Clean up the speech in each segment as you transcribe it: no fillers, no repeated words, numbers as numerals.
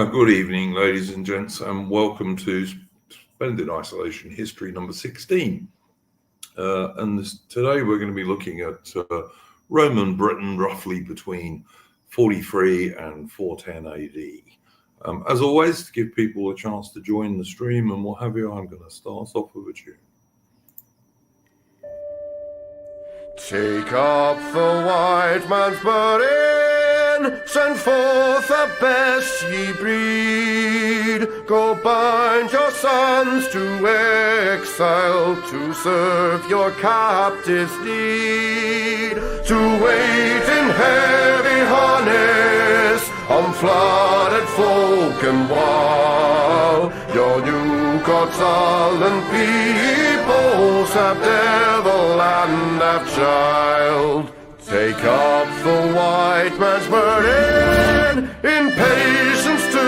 Good evening, ladies and gents, and welcome to Splendid Isolation History number 16. Today we're going to be looking at Roman Britain roughly between 43 and 410 AD. As always, to give people a chance to join the stream and what have you, I'm going to start us off with a tune. Take up the white man's burden, send forth the best ye breed. Go bind your sons to exile, to serve your captives' need. To wait in heavy harness on flooded folk and wild. Your new gods sullen peoples have devil and have child. Take up the white man's burden, in patience to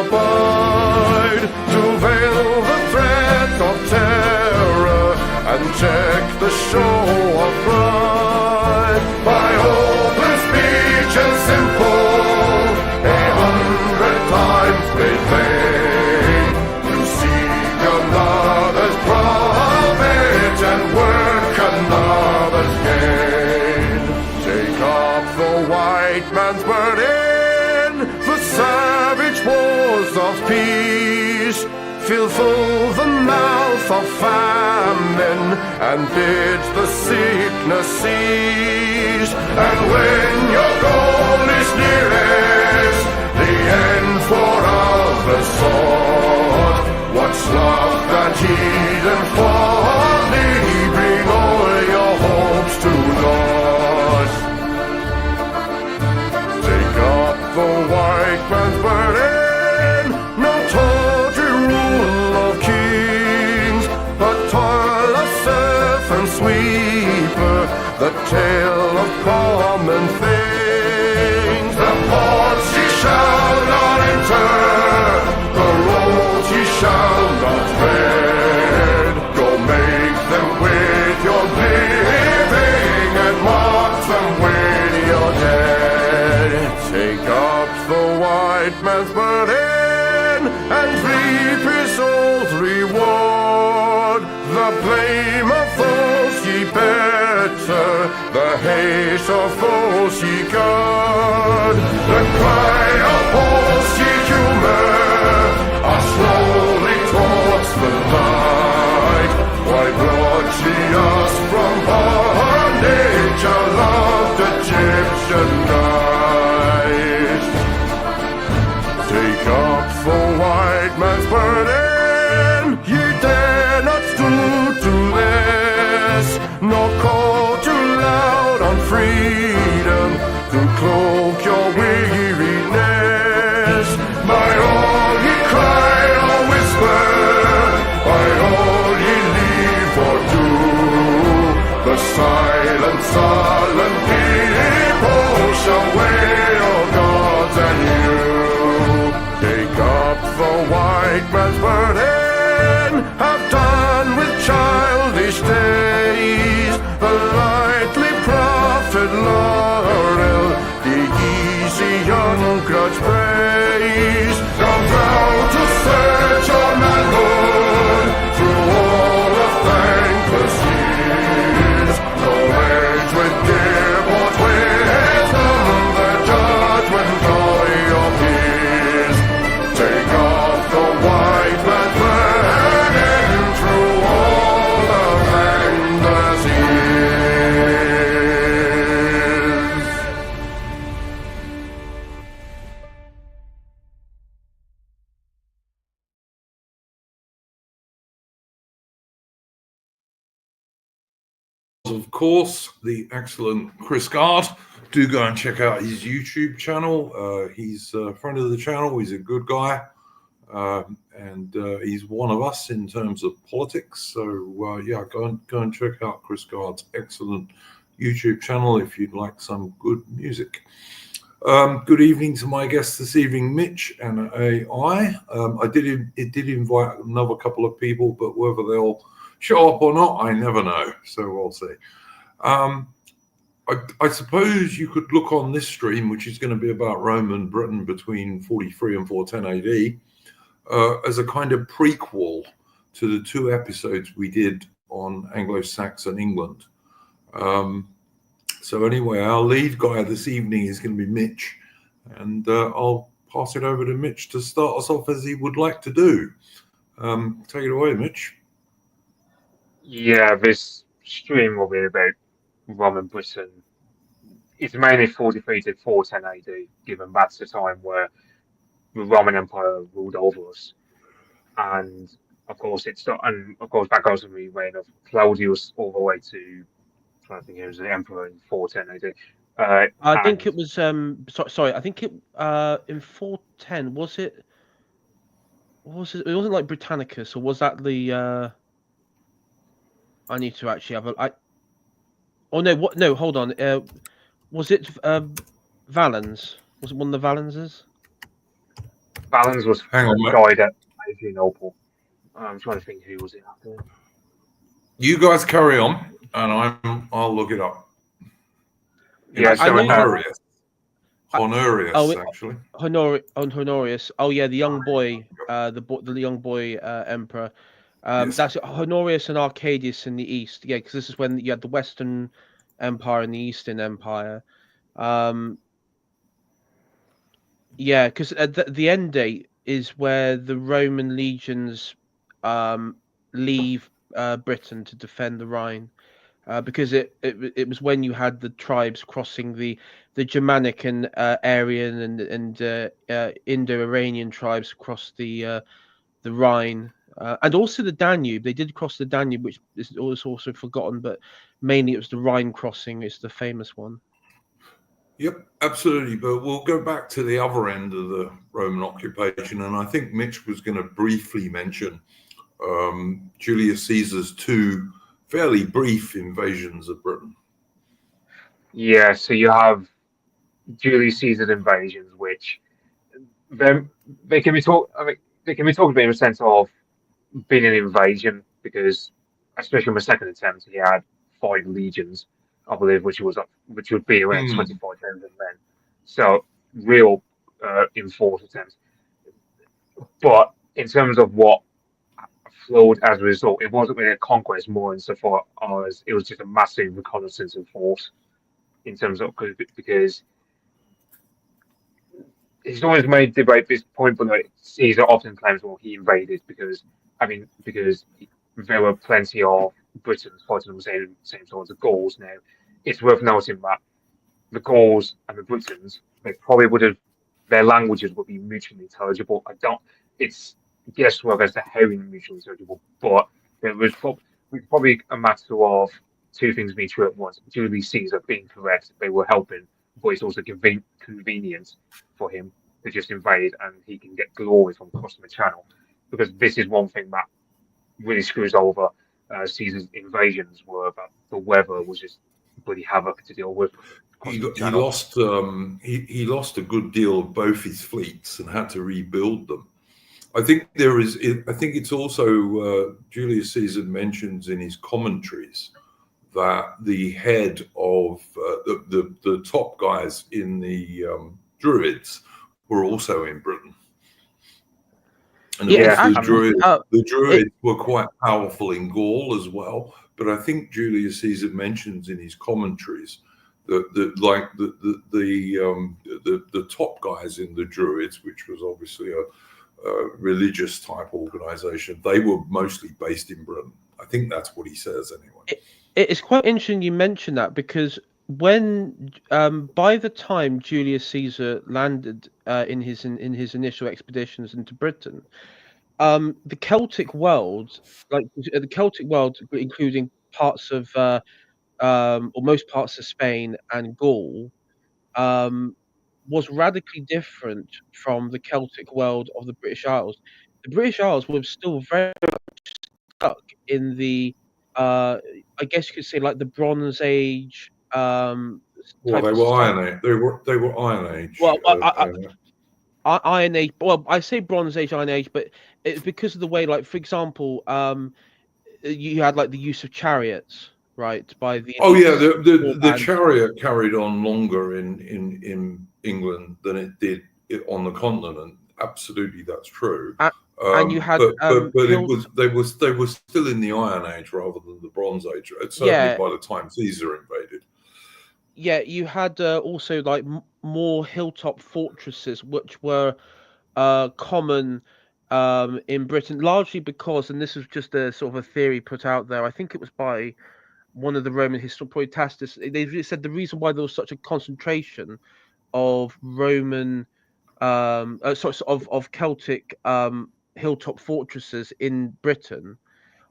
abide, to veil the threat of terror and check the show of pride. By open speech and simple, 100 times made vain, to seek another's profit and work another's gain. Take up the white man's burden, the savage wars of peace. Fill full the mouth of famine and bid the sickness cease. And when your goal is nearest, the end for others sought, what's love that heed and folly, bring all your hopes to naught. Take up the white man's burden, no tawdry rule of kings, but toil of serf and sweeper, the tale of common things. The ports ye shall not enter, the roads ye shall not tread. Go make them with your living and mark them with your dead. Take up the white man's burden and reap his old reward. The blame of those ye better, the hate of those ye guard. The cry of those ye humor are slowly towards the light. Why brought ye us from bondage, a loved Egyptian night? Take up the white man's burden, ye dare not stoop to less, nor call too loud on freedom to cloak your weariness. By all ye cry or whisper, by all ye leave or do, the silent, sullen people shall weigh your gods and you. Take up the white man's burden, have done with childish days, the lightly profit laurel, the easy young grudge praise. Come thou to search your manhood through all of thankless years. No age would give aught wisdom, the judgment of your peers. Take off the white man's burden through all of thankless years. Of course, the excellent Chris Gard. Do go and check out his YouTube channel. He's a friend of the channel. He's a good guy. And he's one of us in terms of politics. So yeah, go and check out Chris Gard's excellent YouTube channel if you'd like some good music. Good evening to my guests this evening, Mitch and AI. I did invite another couple of people, but whether they'll show up or not, I never know. So we'll see. I suppose you could look on this stream, which is going to be about Rome and Britain between 43 and 410 AD, as a kind of prequel to the 2 episodes we did on Anglo-Saxon England. So anyway, our lead guy this evening is going to be Mitch, and I'll pass it over to Mitch to start us off as he would like to do. Take it away, Mitch. Yeah, this stream will be about Roman Britain. It's mainly 43 to 410 AD, given that's the time where the Roman Empire ruled over us. And of course, that goes from the reign of Claudius all the way to, I think he was the emperor in 410 AD. I think it was sorry. I think it in 410 was it? Was it? It wasn't like Britannicus, or was that the? I need to actually have a. Oh no! What? No, hold on. Was it Valens? Was it one of the Valenses? Valens was died at Adrianople. I'm trying to think who was it after. You guys carry on, and I'll look it up. Yeah, so Honorius. Honorius, actually. Honorius. Oh yeah, the young boy, the young boy emperor. Yes. That's Honorius and Arcadius in the east. Yeah, because this is when you had the Western Empire and the Eastern Empire. Yeah, because the end date is where the Roman legions leave Britain to defend the Rhine. Because it was when you had the tribes crossing the Germanic and Aryan and Indo-Iranian tribes across the Rhine and also the Danube. They did cross the Danube, which is also forgotten, but mainly it was the Rhine crossing is the famous one. Yep, absolutely. But we'll go back to the other end of the Roman occupation, and I think Mitch was going to briefly mention Julius Caesar's 2 fairly brief invasions of Britain. Yeah, so you have Julius Caesar's invasions, which they can be talked. I mean, they can be talked about in the sense of being an invasion, because especially in the second attempt, he had 5 legions, I believe, which would be around 25,000 men. So real enforced attempts. But in terms of what flowed as a result, it wasn't really a conquest more insofar as it was just a massive reconnaissance and force in terms of, because he's always made debate this point, but like, Caesar often claims, well, he invaded because there were plenty of Britons fighting on the same side as the Gauls. Now, it's worth noting that the Gauls and the Britons, their languages would be mutually intelligible. It's guesswork as to how mutually intelligible, but there was probably a matter of 2 things being true at once. Julius Caesar being correct, they were helping, but it's also convenient for him to just invade, and he can get glory from crossing the channel. Because this is one thing that really screws over Caesar's invasions, were that the weather was just bloody havoc to deal with. He lost a good deal of both his fleets and had to rebuild them. I think it's also Julius Caesar mentions in his commentaries that the head of the top guys in the Druids were also in Britain. And the Druids were quite powerful in Gaul as well. But I think Julius Caesar mentions in his commentaries that the top guys in the Druids, which was obviously a religious type organization, they were mostly based in Britain. I think that's what he says anyway. It's quite interesting you mention that, because when by the time Julius Caesar landed in his initial expeditions into Britain, the Celtic world, including parts of or most parts of Spain and Gaul, was radically different from the Celtic world of the British Isles. The British Isles were still very much stuck in the I guess you could say like the Bronze Age. Well, they were Iron Age. They were Iron Age. Well, Iron Age. Well, I say Bronze Age, Iron Age, but it's because of the way, like for example, you had like the use of chariots right? By the Oh yeah, war the band. chariot carried on longer in England than it did on the continent. Absolutely, that's true. A- and you had But it hill. was they were still in the Iron Age rather than the Bronze Age. Certainly Yeah, by the time Caesar invaded. yeah. You had also like more hilltop fortresses, which were common in Britain, largely because, and this was just a sort of a theory put out there. I think it was by one of the Roman historians, Tacitus. They said the reason why there was such a concentration of Roman, of Celtic hilltop fortresses in Britain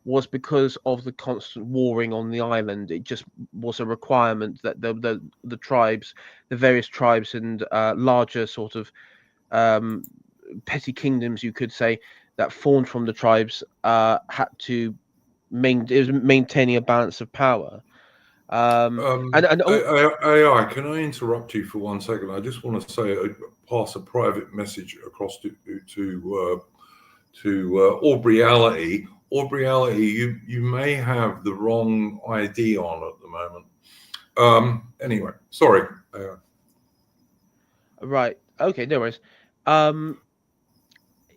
was because of the constant warring on the island. It just was a requirement that the tribes, the various tribes and larger sort of um, petty kingdoms, you could say, that formed from the tribes had to it was maintaining a balance of power. And AI, can I interrupt you for 1 second? I just want to say, pass a private message across to Aubreyality. Aubreyality, you may have the wrong ID on at the moment. Anyway, sorry. right, okay, no worries. Um,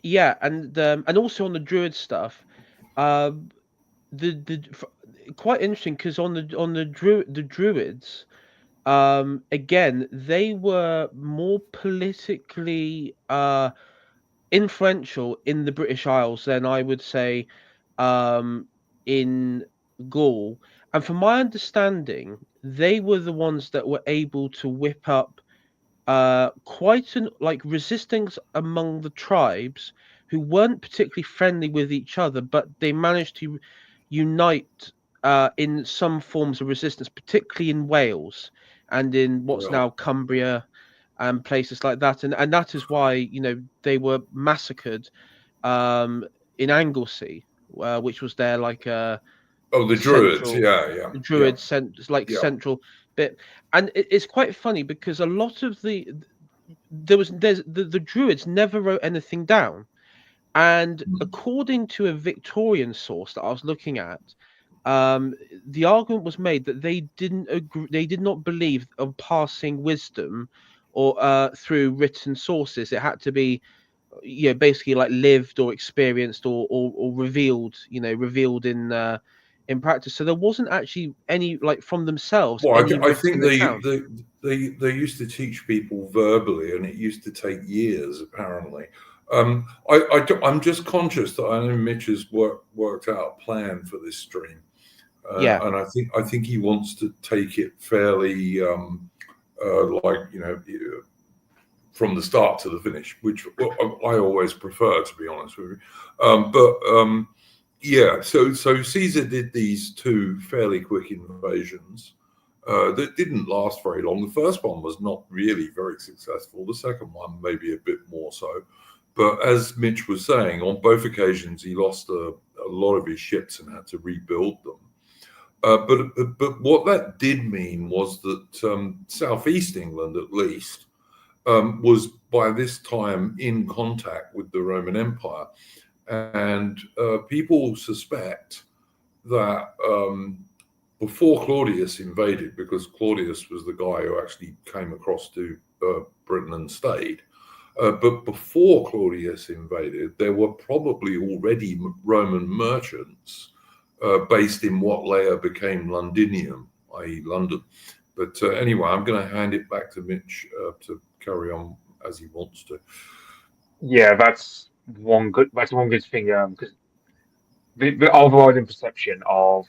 yeah, and also on the druid stuff, um, quite interesting because on the druids, again, they were more politically influential in the British Isles than I would say um, in Gaul. And from my understanding, they were the ones that were able to whip up quite an like resistance among the tribes who weren't particularly friendly with each other, but they managed to unite in some forms of resistance, particularly in Wales and in what's Well, now Cumbria and places like that. And that is why, they were massacred um, in Anglesey, which was their like oh, the Druids. central Yeah, yeah, yeah, Druid yeah. central bit. And it's quite funny because a lot of the Druids never wrote anything down. And according to a Victorian source that I was looking at, um, the argument was made that they didn't agree, they did not believe of passing wisdom or through written sources. It had to be, basically like lived or experienced or revealed, revealed in practice. So there wasn't actually any like from themselves Well, any I think written account. they used to teach people verbally, and it used to take years, apparently. I'm just conscious that I know Mitch has worked out a plan for this stream, Yeah, and I think he wants to take it fairly, like from the start to the finish, which I always prefer, to be honest with you. Yeah, so Caesar did these two fairly quick invasions that didn't last very long. The first one was not really very successful. The second one, maybe a bit more so. But as Mitch was saying, on both occasions, he lost a lot of his ships and had to rebuild them. But what that did mean was that southeast England, at least, was by this time in contact with the Roman Empire. And people suspect that before Claudius invaded, because Claudius was the guy who actually came across to Britain and stayed, but before Claudius invaded, there were probably already Roman merchants based in what later became Londinium, i.e. London. But anyway, I'm going to hand it back to Mitch to carry on as he wants to. Yeah, that's one good thing because the overriding perception of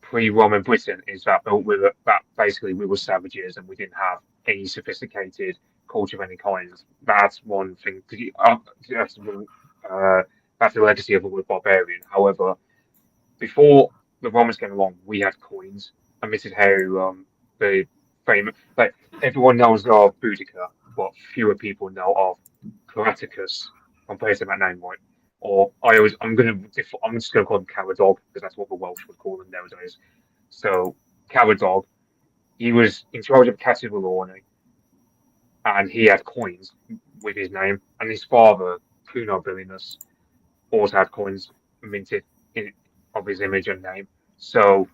pre-Roman Britain is that that basically we were savages and we didn't have any sophisticated culture of any kind. That's one thing. That's that's the legacy of the word barbarian. However, before the Romans came along, we had coins, and this is how the famous like everyone knows of Boudica, but fewer people know of Caraticus. I'm placing that name right. Or I'm just gonna call him Caradog because that's what the Welsh would call them nowadays. So Caradog, he was in charge of Cassivelorni, and he had coins with his name, and his father, Cuno Billinus, also had coins minted in, of his image and name. So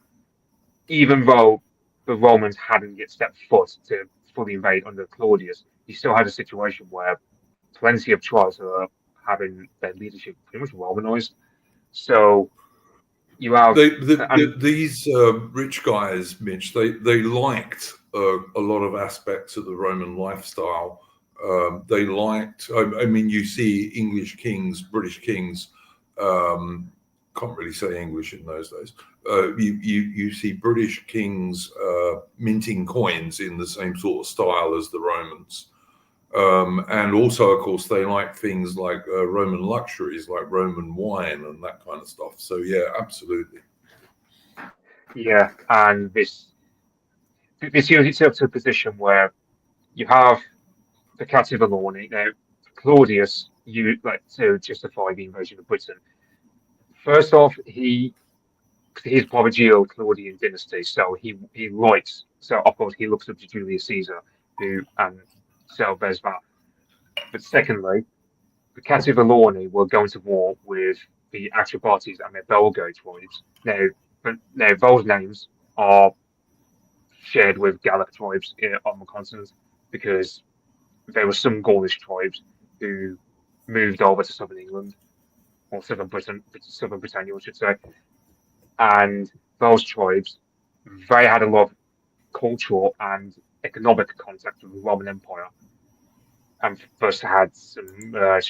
even though the Romans hadn't yet stepped foot to fully invade under Claudius, you still had a situation where plenty of tribes were having their leadership pretty much Romanized. So you have, and These rich guys, Mitch, they liked a lot of aspects of the Roman lifestyle. They liked, I mean, you see English kings, British kings, can't really say English in those days. You see British kings minting coins in the same sort of style as the Romans. And also, of course, they like things like Roman luxuries, like Roman wine and that kind of stuff. So, yeah, absolutely. yeah, and this units itself to a position where you have the Cativaloni. Now, Claudius, you like to justify the invasion of Britain. First off, his Provincial Claudian dynasty, so he likes, so of course he looks up to Julius Caesar, who and so there's that. But secondly, the Cativaloni were going to war with the Atrebates and their Belgae tribes. Now those names are shared with Gallic tribes on the continent because there were some Gaulish tribes who moved over to southern England or southern Britannia, I should say, and those tribes they had a lot of cultural and economic contact with the Roman Empire, and first had some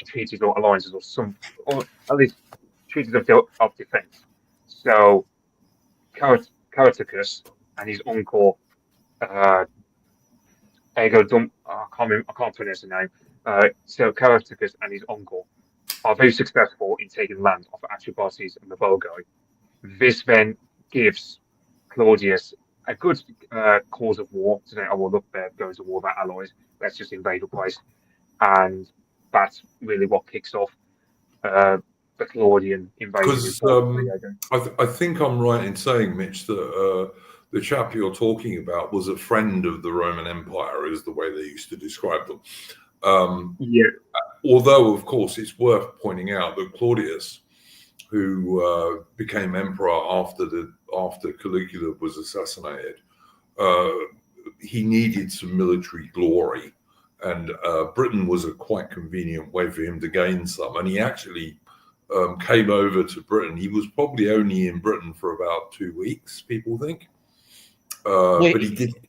treaties or alliances or at least treaties of defense. So Caratacus and his uncle Ego Dum, I can't pronounce the name. So Caratacus and his uncle are very successful in taking land off Atrebates and the Belgae. This then gives Claudius a good cause of war to say, oh, well, look, there goes a war about allies. Let's just invade the place. And that's really what kicks off the Claudian invasion. Because I think I'm right in saying, Mitch, that the chap you're talking about was a friend of the Roman Empire, is the way they used to describe them. Yeah. Although, of course, it's worth pointing out that Claudius, who became emperor after Caligula was assassinated, he needed some military glory, and Britain was a quite convenient way for him to gain some. And he actually came over to Britain. He was probably only in Britain for about 2 weeks, people think. But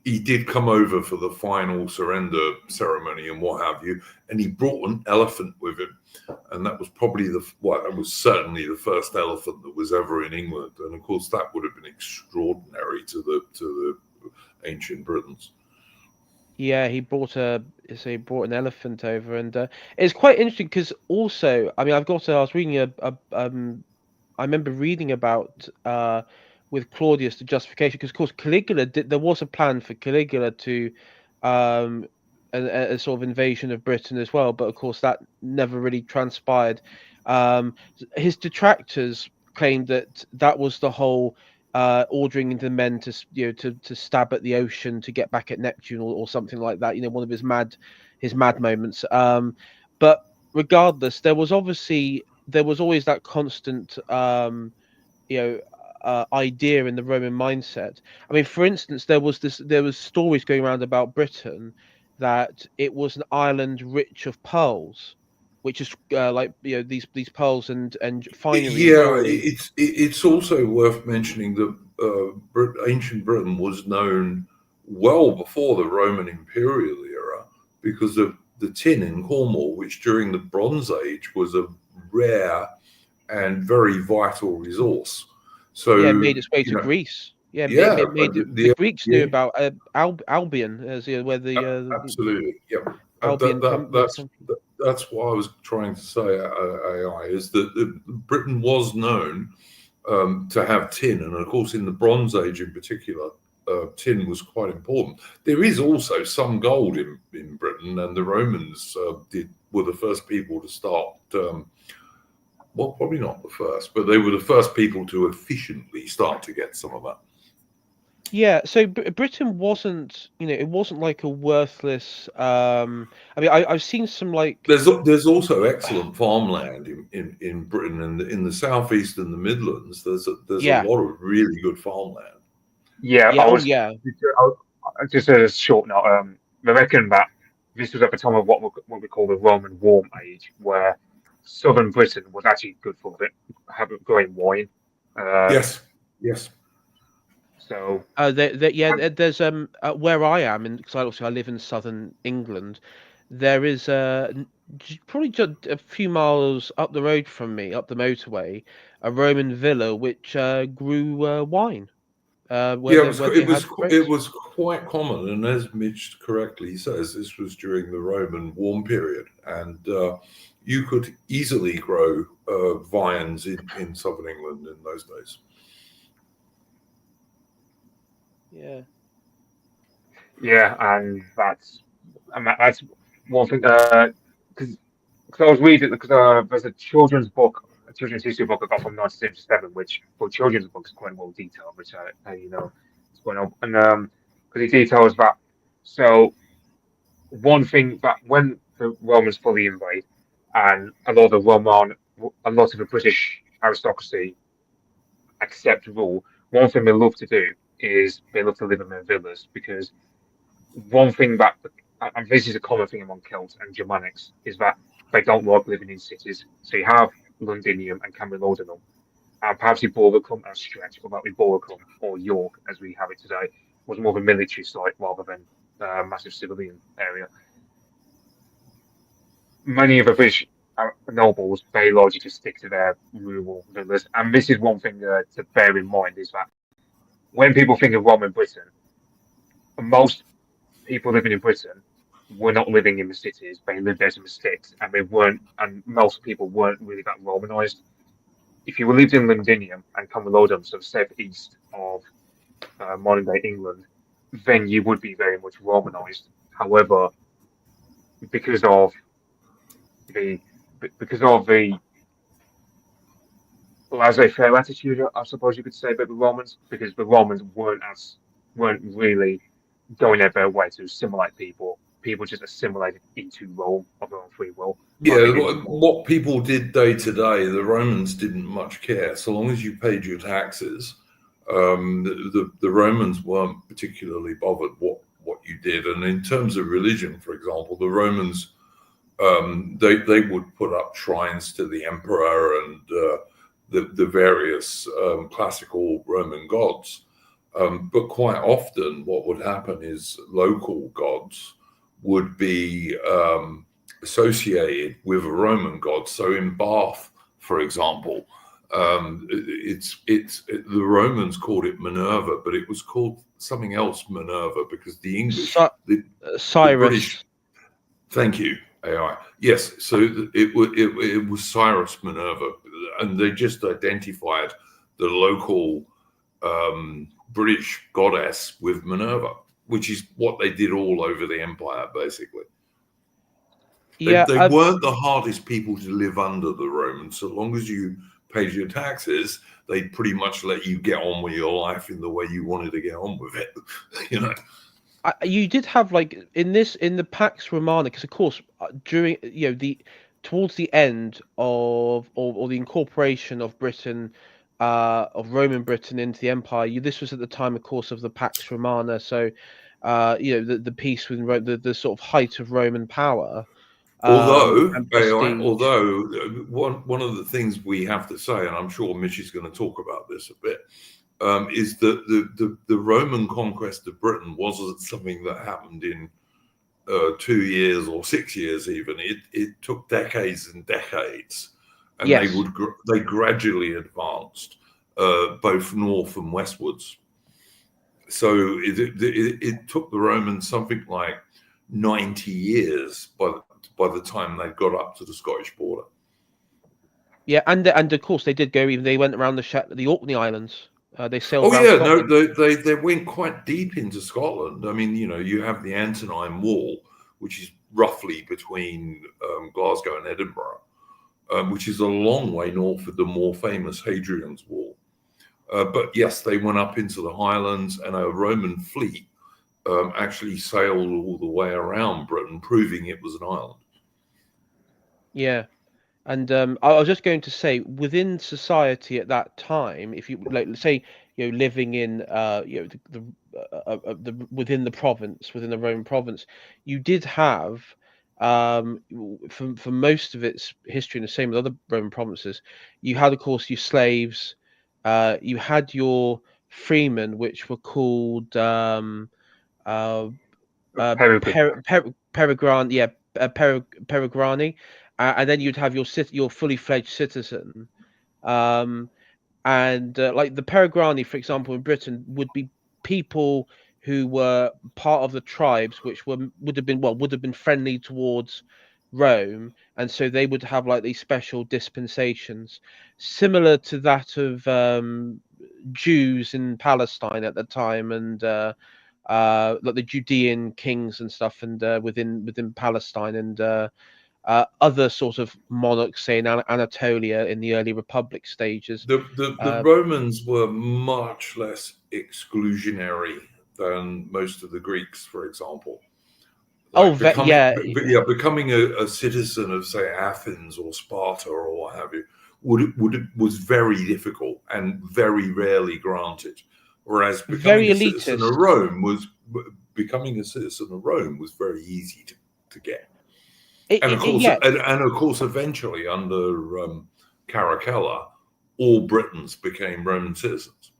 he did come over for the final surrender ceremony and what have you, and he brought an elephant with him, and that was probably that was certainly the first elephant that was ever in England, and of course that would have been extraordinary to the ancient Britons. Yeah, he brought an elephant over, and it's quite interesting because also, I mean, I was reading I remember reading about with Claudius the justification, because of course Caligula there was a plan for Caligula to a sort of invasion of Britain as well, but of course that never really transpired. His detractors claimed that was the whole ordering the men to stab at the ocean to get back at Neptune or something like that. One of his mad moments. But regardless, there was always that constant idea in the Roman mindset. I mean, for instance, there was stories going around about Britain that it was an island rich of pearls, which is these pearls and finery. Yeah, it's also worth mentioning that ancient Britain was known well before the Roman imperial era because of the tin in Cornwall, which during the Bronze Age was a rare and very vital resource. So it made its way to Greece. The Greeks knew about Albion as where the absolutely, yeah. Albion that's what I was trying to say. AI is that Britain was known to have tin, and of course, in the Bronze Age in particular, tin was quite important. There is also some gold in Britain, and the Romans were the first people to start. Well, probably not the first, but they were the first people to efficiently start to get some of that. Yeah, so Britain wasn't, it wasn't like a worthless. I mean, I've seen some like. There's also excellent farmland in Britain, and in the southeast and the Midlands. There's a lot of really good farmland. Yeah, Yeah. Oh, yeah. just a short note. I reckon that this was at the time of what we call the Roman Warm Age, where southern Britain was actually good for growing wine. Uh, Yes, yes. so Yeah. um, There's where I am, because obviously I live in southern England. There is probably just a few miles up the road from me, up the motorway, a Roman villa which grew wine. Where Yeah, they where they had it grapes. was quite common, and as Mitch correctly says, this was during the Roman warm period, and you could easily grow vines in southern England in those days. Yeah. yeah, and that's one thing. Because I was reading because there's a children's book, a children's history book I got from 1977, which for children's books is quite well detailed, which you know, it's going on, and because it details that. So one thing that when the Romans fully invade, and a lot of the British aristocracy accept rule, one thing they love to do is they love to live in their villas because one thing that, and this is a common thing among Celts and Germanics, is that they don't like living in cities. So you have Londinium and Camalodunum, and perhaps Boracum as stretch, or that Boracum or York as we have it today, was more of a military site rather than a massive civilian area. Many of the British nobles very largely just stick to their rural villas, and this is one thing to bear in mind is that when people think of Roman Britain, most people living in Britain were not living in the cities. They lived there in the sticks, and and most people weren't really that Romanized. If you lived in Londinium and Camalodunum, so the southeast of modern day England, then you would be very much Romanized. However, because of the because of the laissez-faire attitude, I suppose you could say, about the Romans, because the Romans weren't really going their way to assimilate people. People just assimilated into Rome of their own free will, but Yeah, they didn't want. what people did day to day, the Romans didn't much care. So long as you paid your taxes, the Romans weren't particularly bothered what you did. And in terms of religion, for example, the Romans they would put up shrines to the emperor and the various classical Roman gods. But quite often, what would happen is local gods would be associated with a Roman god. So in Bath, for example, the Romans called it Minerva, but it was called something else Minerva because the English, the British. Cyrus. Thank you, AI. Yes, so it was Cyrus Minerva, and they just identified the local British goddess with Minerva, which is what they did all over the empire, basically. Yeah. They weren't the hardest people to live under, the Romans. So long as you paid your taxes, they pretty much let you get on with your life in the way you wanted to get on with it. You know. You did have like in the Pax Romana, because of course during towards the end of or the incorporation of Britain, of Roman Britain into the empire, this was at the time, of course, of the Pax Romana. So, the peace with the sort of height of Roman power, Although and AI, prestige. one of the things we have to say, and I'm sure Mitch is going to talk about this a bit, is that the Roman conquest of Britain wasn't something that happened in 2 years or 6 years even. It took decades and decades, and Yes. they gradually advanced both north and westwards. So it took the Romans something like 90 years by the time they got up to the Scottish border. Yeah, and of course they did go. Even they went around the Orkney Islands. They sailed Oh around yeah, no, Scotland. they went quite deep into Scotland. I mean, you have the Antonine Wall, which is roughly between Glasgow and Edinburgh, which is a long way north of the more famous Hadrian's Wall. But yes, they went up into the Highlands, and a Roman fleet actually sailed all the way around Britain, proving it was an island. Yeah. And I was just going to say, within society at that time, if you like, say, living in, within the province, within the Roman province, you did have, for most of its history, and the same with other Roman provinces, you had, of course, your slaves, you had your freemen, which were called uh, Peregrine. Peregrine, yeah, Peregrani, and then you'd have your fully fledged citizen, um, and like the Peregrani, for example, in Britain, would be people who were part of the tribes, which would have been friendly towards Rome, and so they would have like these special dispensations, similar to that of Jews in Palestine at the time, and like the Judean kings and stuff, and within Palestine, and other sort of monarchs, say in Anatolia in the early Republic stages. The Uh, Romans were much less exclusionary than most of the Greeks, for example. oh, Like becoming, yeah, yeah, becoming a citizen of, say, Athens or Sparta or what have you, was very difficult and very rarely granted. Whereas very elitist. becoming a citizen of Rome was very easy to get. Yeah, And of course, eventually under Caracalla, all Britons became Roman citizens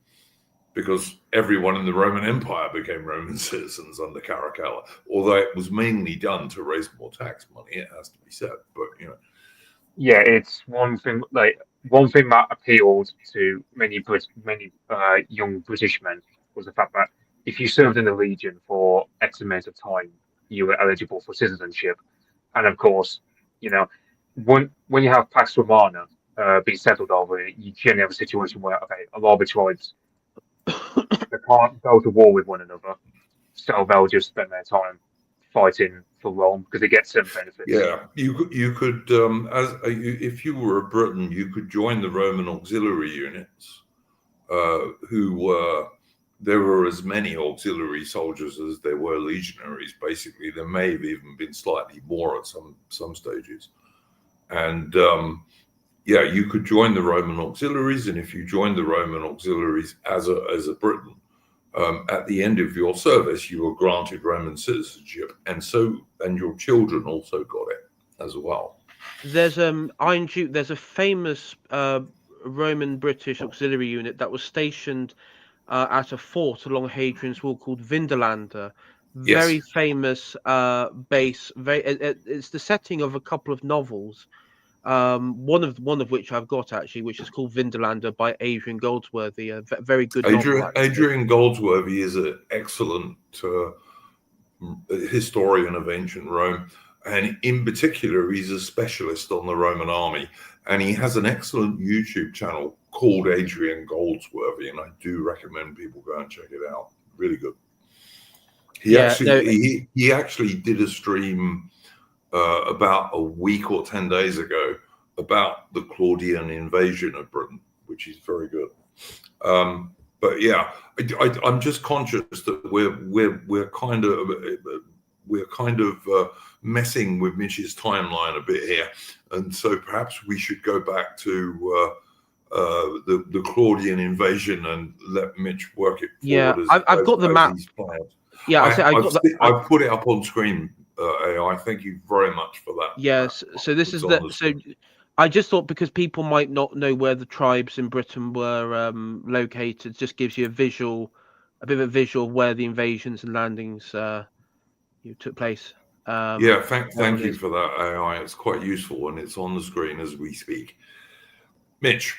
because everyone in the Roman Empire became Roman citizens under Caracalla. Although it was mainly done to raise more tax money, it has to be said. But Yeah, it's one thing that appealed to many young British men was the fact that if you served in the Legion for X amount of time, you were eligible for citizenship. And of course, you know, when you have Pax Romana being settled over it, you generally have a situation where a lot of the tribes they can't go to war with one another, so they'll just spend their time fighting for Rome because they get some benefits. yeah, you could if you were a Briton, you could join the Roman auxiliary units, who were there were as many auxiliary soldiers as there were legionaries. Basically, there may have even been slightly more at some stages, and yeah, you could join the Roman auxiliaries, and if you joined the Roman auxiliaries as a Briton, at the end of your service, you were granted Roman citizenship, and your children also got it as well. there's Iron Duke. There's a famous Roman British auxiliary unit that was stationed at a fort along Hadrian's Wall called Vindelander. Yes, Very famous base. It's the setting of a couple of novels. One of which I've got actually, which is called Vindelander by Adrian Goldsworthy. A very good novel, actually. Adrian Goldsworthy is an excellent historian of ancient Rome, and in particular, he's a specialist on the Roman army, and he has an excellent YouTube channel called Adrian Goldsworthy, and I do recommend people go and check it out. Really good. Yeah, no, He actually did a stream about a week or 10 days ago about the Claudian invasion of Britain, which is very good. But yeah, I'm just conscious that we're kind of messing with Mitch's timeline a bit here, and so perhaps we should go back to the Claudian invasion and let Mitch work it yeah. forward I've got the as map. he's planned. Yeah, I got the. I've put it up on screen. AI, thank you very much for that. Yes. So this It's is on the. the So screen. I just thought because people might not know where the tribes in Britain were located, just gives you a bit of a visual of where the invasions and landings took place. Yeah, There thank it you is. for that, AI. It's quite useful, and it's on the screen as we speak. Mitch.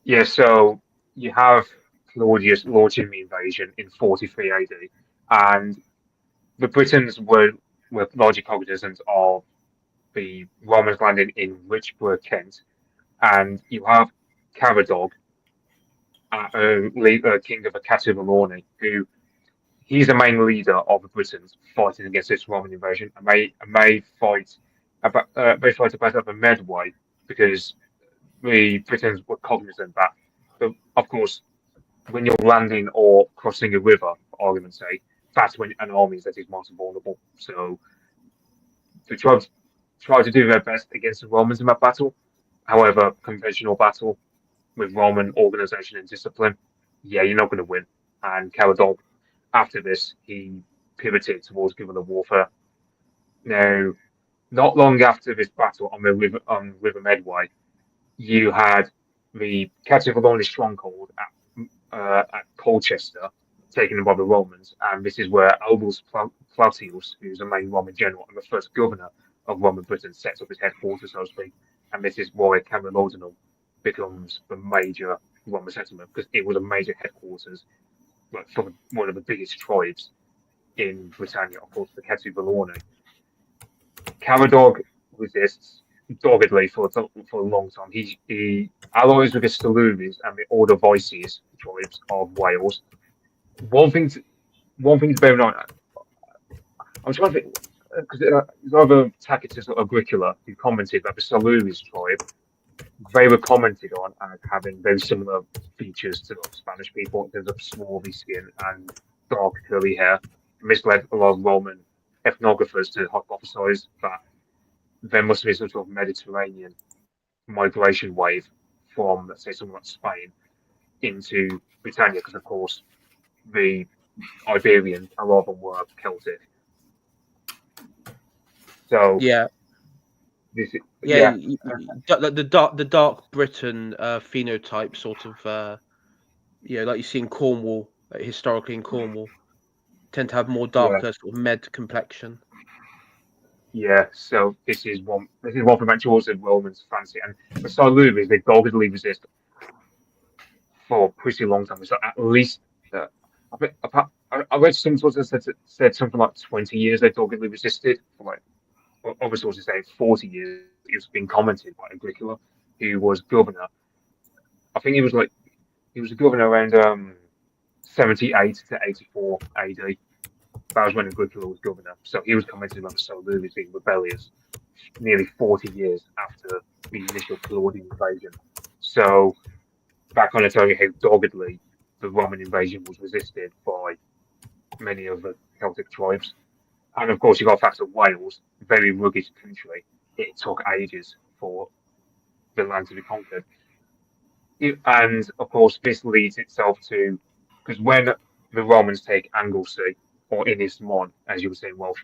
Yeah, so you have Claudius launching the invasion in 43 AD, and the Britons were largely cognizant of the Romans landing in Richborough, Kent, and you have Caradog, king of the Catamoroni, who he's the main leader of the Britons fighting against this Roman invasion, and may fight about the Medway because the Britons were cognizant that, of course, when you're landing or crossing a river, for argument's sake, that's when an army is that is most vulnerable. So the tribes tried to do their best against the Romans in that battle. However, conventional battle with Roman organization and discipline, yeah, you're not going to win. And Caradog, after this, he pivoted towards guerrilla warfare. Now, not long after this battle on River Medway, you had the Cativalone stronghold at Colchester taken by the Romans, and this is where Albus Plautius, who's the main Roman general and the first governor of Roman Britain, sets up his headquarters, so to speak. And this is why Camalodunum becomes the major Roman settlement, because it was a major headquarters, like for one of the biggest tribes in Britannia, of course, the Cativalone. Caradog resists doggedly for a long time. He allies with the Silures and the Ordovices tribes of Wales. One thing to bear in mind, I'm trying to think, because there's either Tacitus or Agricola who commented that the Silures tribe, they were commented on as having very similar features to the Spanish people in terms of swarthy skin and dark curly hair. And this led a lot of Roman ethnographers to hypothesize that there must be some sort of Mediterranean migration wave from, let's say, somewhere like Spain into Britannia, because of course the Iberians, a lot of them were Celtic. So Yeah, this, yeah. yeah, The dark Britain phenotype, sort of, like you see in Cornwall, historically in Cornwall, tend to have more darker sort of med complexion. yeah. So this is one thing that draws the Romans fancy, and the Silures, they doggedly resist for a pretty long time. So at least I read some sources said something like 20 years they doggedly resisted. For like other sources say 40 years. It's been commented by Agricola, who was governor. I think he was a governor around 78 to 84 AD. That was when Agricola was governor. So he was commenting on the Silures being rebellious nearly 40 years after the initial Claudian invasion. So that kind of tells you how doggedly the Roman invasion was resisted by many of the Celtic tribes. And of course, you got the fact that Wales, very rugged country, it took ages for the land to be conquered. And of course, this leads itself to, because when the Romans take Anglesey, or Ynys Môn, as you would say in Welsh,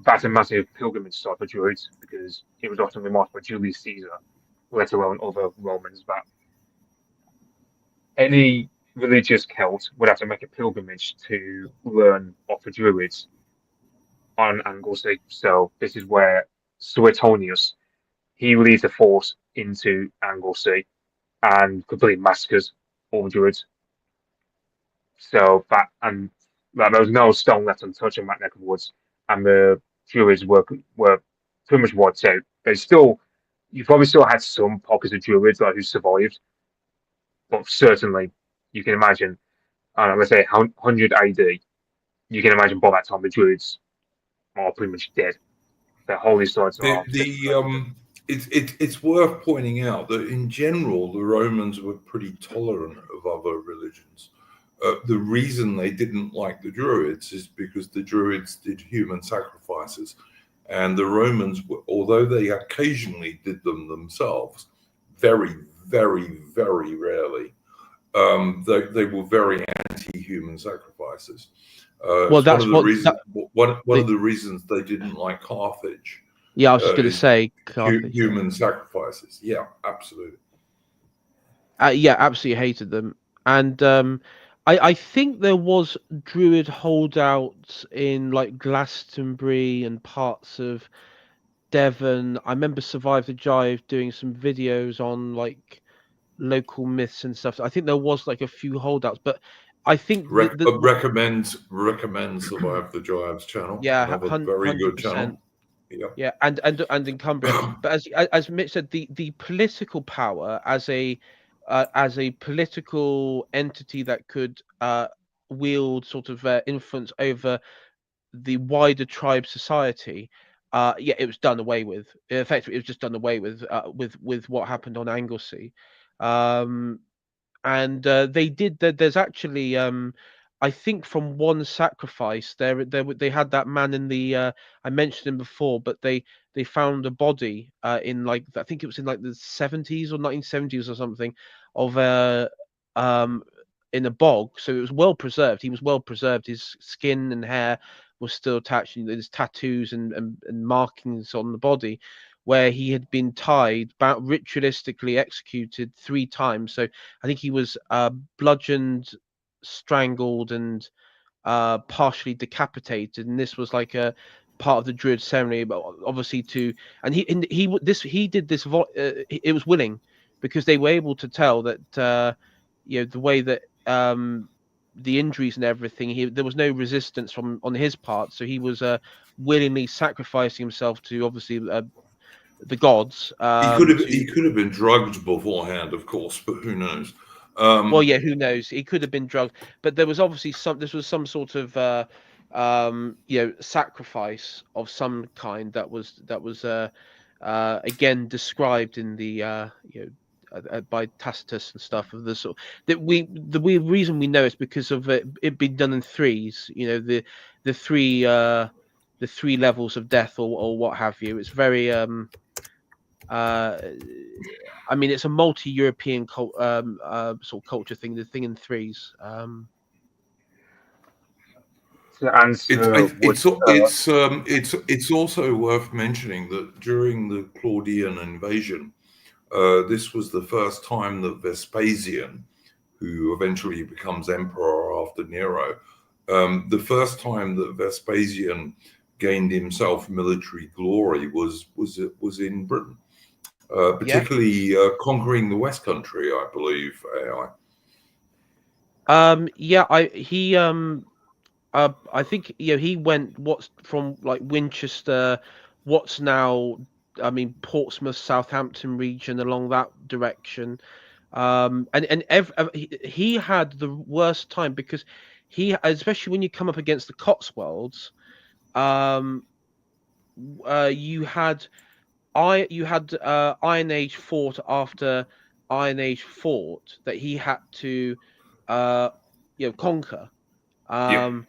that's a massive pilgrimage site for Druids, because it was often remarked by Julius Caesar, let alone other Romans, that any religious Celt would have to make a pilgrimage to learn of the Druids on Anglesey. So this is where Suetonius, he leads a force into Anglesey and completely massacres all the Druids. So there was no stone left untouched in that neck of the woods, and the Druids were pretty much wiped out. You probably still had some pockets of Druids who survived, but certainly you can imagine, let's say 100 AD, you can imagine by that time the Druids are pretty much dead. Their holy sites are. It's worth pointing out that in general the Romans were pretty tolerant of other religions. The reason they didn't like the Druids is because the Druids did human sacrifices, and the Romans, although they occasionally did them themselves, very, very, very rarely, they were very anti-human sacrifices. Well, that's one of the reasons they didn't like Carthage. Yeah, I was just going to say Carthage. Human sacrifices. Yeah, absolutely. Yeah, absolutely hated them. And I think there was Druid holdouts in like Glastonbury and parts of Devon. I remember Survive the Jive doing some videos on like local myths and stuff. I think there was like a few holdouts, but I think recommend Survive the Jive's channel. Yeah, another very good channel. Yeah, and in Cumbria. But as Mitch said, the political power as a political entity that could wield sort of influence over the wider tribe society, it was done away with. Effectively, it was just done away with what happened on Anglesey. And they did. There's actually I think from one sacrifice, they had that man in the I mentioned him before, but they found a body in like I think it was in like the 70s or 1970s or something of um in a bog. So it was well preserved. He was well preserved. His skin and hair was still attached. And there's tattoos and markings on the body where he had been tied, ritualistically executed 3 times. So I think he was bludgeoned, strangled, and partially decapitated, and this was like a part of the druid ceremony, but obviously and he did this it was willing, because they were able to tell that the way that the injuries and everything, there was no resistance from on his part, so he was willingly sacrificing himself to obviously the gods He to. could have been drugged beforehand, of course, but who knows? Well, yeah, who knows? He could have been drugged, but there was obviously some. This was some sort of, sacrifice of some kind that was again described in the, by Tacitus and stuff of the sort that the reason we know is because of it being done in threes. The three the three levels of death or what have you. It's very uh I mean, it's a multi-European sort of culture thing. The thing in threes. To answer what It's also worth mentioning that during the Claudian invasion, this was the first time that Vespasian, who eventually becomes emperor after Nero, the first time that Vespasian gained himself military glory was in Britain, Yeah. particularly conquering the West Country, I believe. Yeah. I think he went what's from like Winchester, what's now, I mean, Portsmouth, Southampton region, along that direction. He had the worst time because especially when you come up against the Cotswolds, um, you had Iron Age fort after Iron Age fort that he had to uh, conquer. Yeah. Um,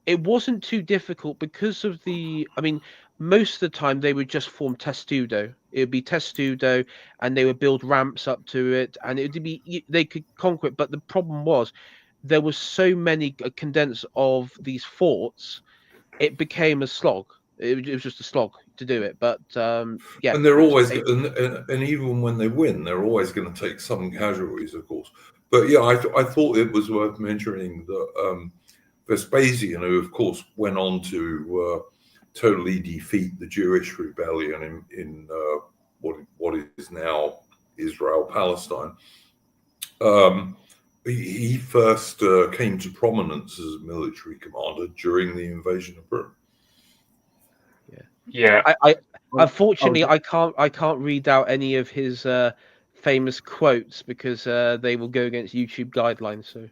it wasn't too difficult because of I mean, most of the time they would just form testudo. It would be testudo, and they would build ramps up to it, and it would be they could conquer it. But the problem was there was so many condensed of these forts, it became a slog. It was just a slog to do it. But yeah, And they're it was always, and even when they win, they're always going to take some casualties, of course. But yeah, I thought it was worth mentioning that Vespasian, who of course went on to totally defeat the Jewish rebellion in what is now Israel Palestine, he first came to prominence as a military commander during the invasion of Britain. yeah. I unfortunately I can't read out any of his famous quotes because they will go against YouTube guidelines. So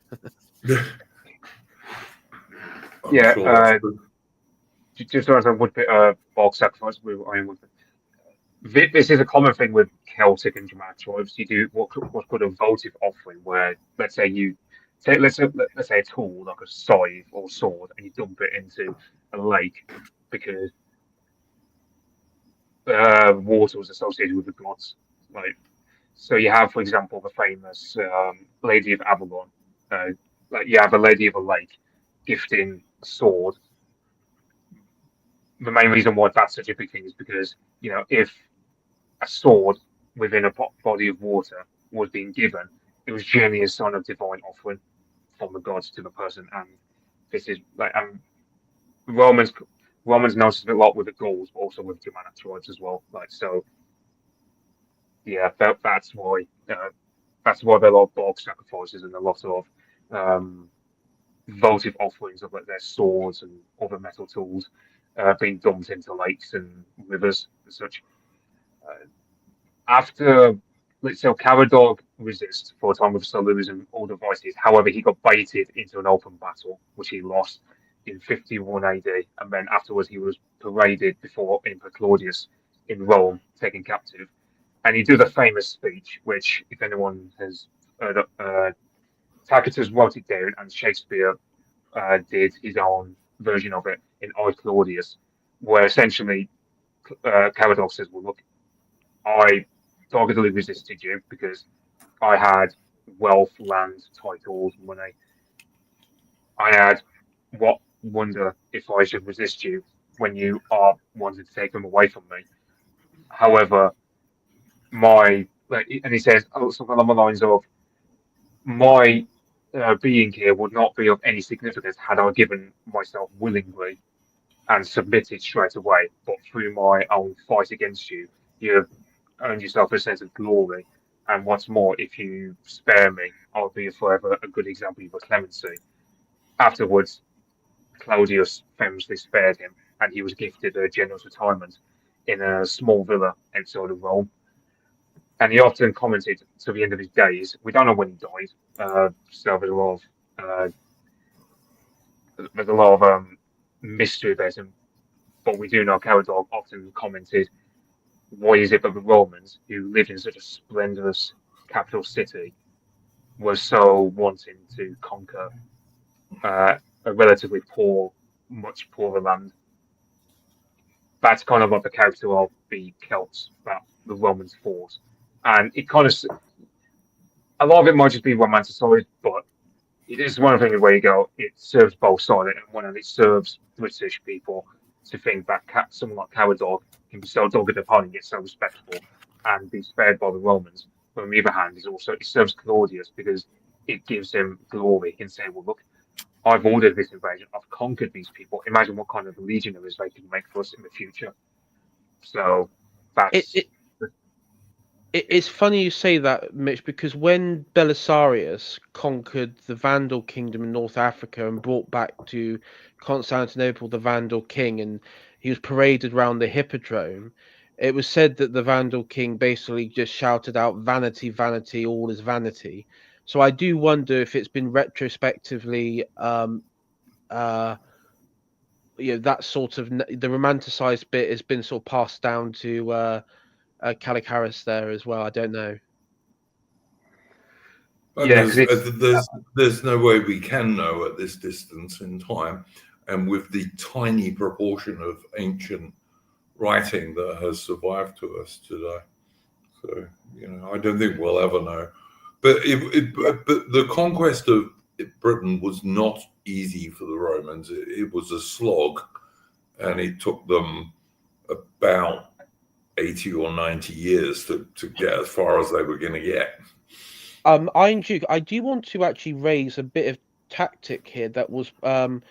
I'm Yeah, sure that's good. just as a woodpit bog sacrifice with Iron Woodpit. This is a common thing with Celtic and Germanic tribes. You do what's called a votive offering, where let's say you take let's say a tool like a scythe or sword, and you dump it into a lake because water was associated with the gods. Like, so you have, for example, the famous Lady of Avalon. Like you have a Lady of a Lake gifting a sword. The main reason why that's such a big thing is because if a sword within a body of water was being given, it was generally a sign of divine offering from the gods to the person. And this is like Romans noticed it a lot with the Gauls, but also with Germanic tribes as well. Like so, yeah, that's why there are a lot of bog sacrifices and a lot of votive offerings of like their swords and other metal tools being dumped into lakes and rivers and such. Uh, After, let's say, Caradog resists for a time with Solus and all the vices. However, he got baited into an open battle, which he lost in 51 AD, and then afterwards he was paraded before Emperor Claudius in Rome, taken captive. And he did a famous speech, which, if anyone has heard, Tacitus wrote it down, and Shakespeare did his own version of it in I Claudius, where essentially Caradoc says, "Well, look, I doggedly resisted you because I had wealth, land, titles, money. I had what wonder if I should resist you when you are wanting to take them away from me. However, and he says something along the lines of my being here would not be of any significance had I given myself willingly and submitted straight away. But through my own fight against you, you have earned yourself a sense of glory. And what's more, if you spare me, I'll be forever a good example of clemency." Afterwards, Claudius famously spared him, and he was gifted a generous retirement in a small villa outside of Rome. And he often commented to the end of his days. We don't know when he died, so there's a lot of mystery about him. But we do know Caradoc often commented, "Why is it that the Romans, who lived in such a splendid capital city, were so wanting to conquer a relatively much poorer land?" That's kind of like the character of the Celts that the Romans fought. And it kind of, a lot of it might just be romanticized, but it is one of the things where you go, it serves both sides, and one and it serves British people to think that someone like Caradoc can be so dogged upon and get so respectful and be spared by the Romans. But on the other hand, it serves Claudius because it gives him glory. He can say, "Well, look, I've ordered this invasion. I've conquered these people. Imagine what kind of legionaries they can make for us in the future." So that's It's funny you say that, Mitch, because when Belisarius conquered the Vandal kingdom in North Africa and brought back to Constantinople the Vandal king, and he was paraded around the Hippodrome, it was said that the Vandal king basically just shouted out, "Vanity, vanity, all is vanity." So I do wonder if it's been retrospectively, that sort of the romanticized bit has been sort of passed down to Calicaris there as well. I don't know. And yeah, because it's there's no way we can know at this distance in time, and with the tiny proportion of ancient writing that has survived to us today. So I don't think we'll ever know. But but the conquest of Britain was not easy for the Romans. It was a slog, and it took them about 80 or 90 years to get as far as they were going to get. Iron Duke, I do want to actually raise a bit of tactic here that was in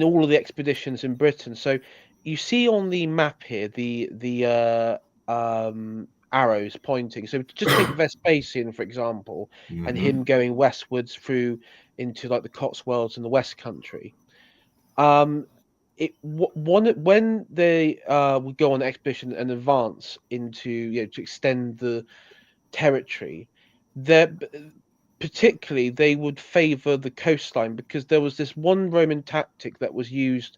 all of the expeditions in Britain. So you see on the map here the arrows pointing. So just take Vespasian for example, and him going westwards through into like the Cotswolds and the West Country. When they would go on an expedition and advance into to extend the territory, particularly they would favor the coastline because there was this one Roman tactic that was used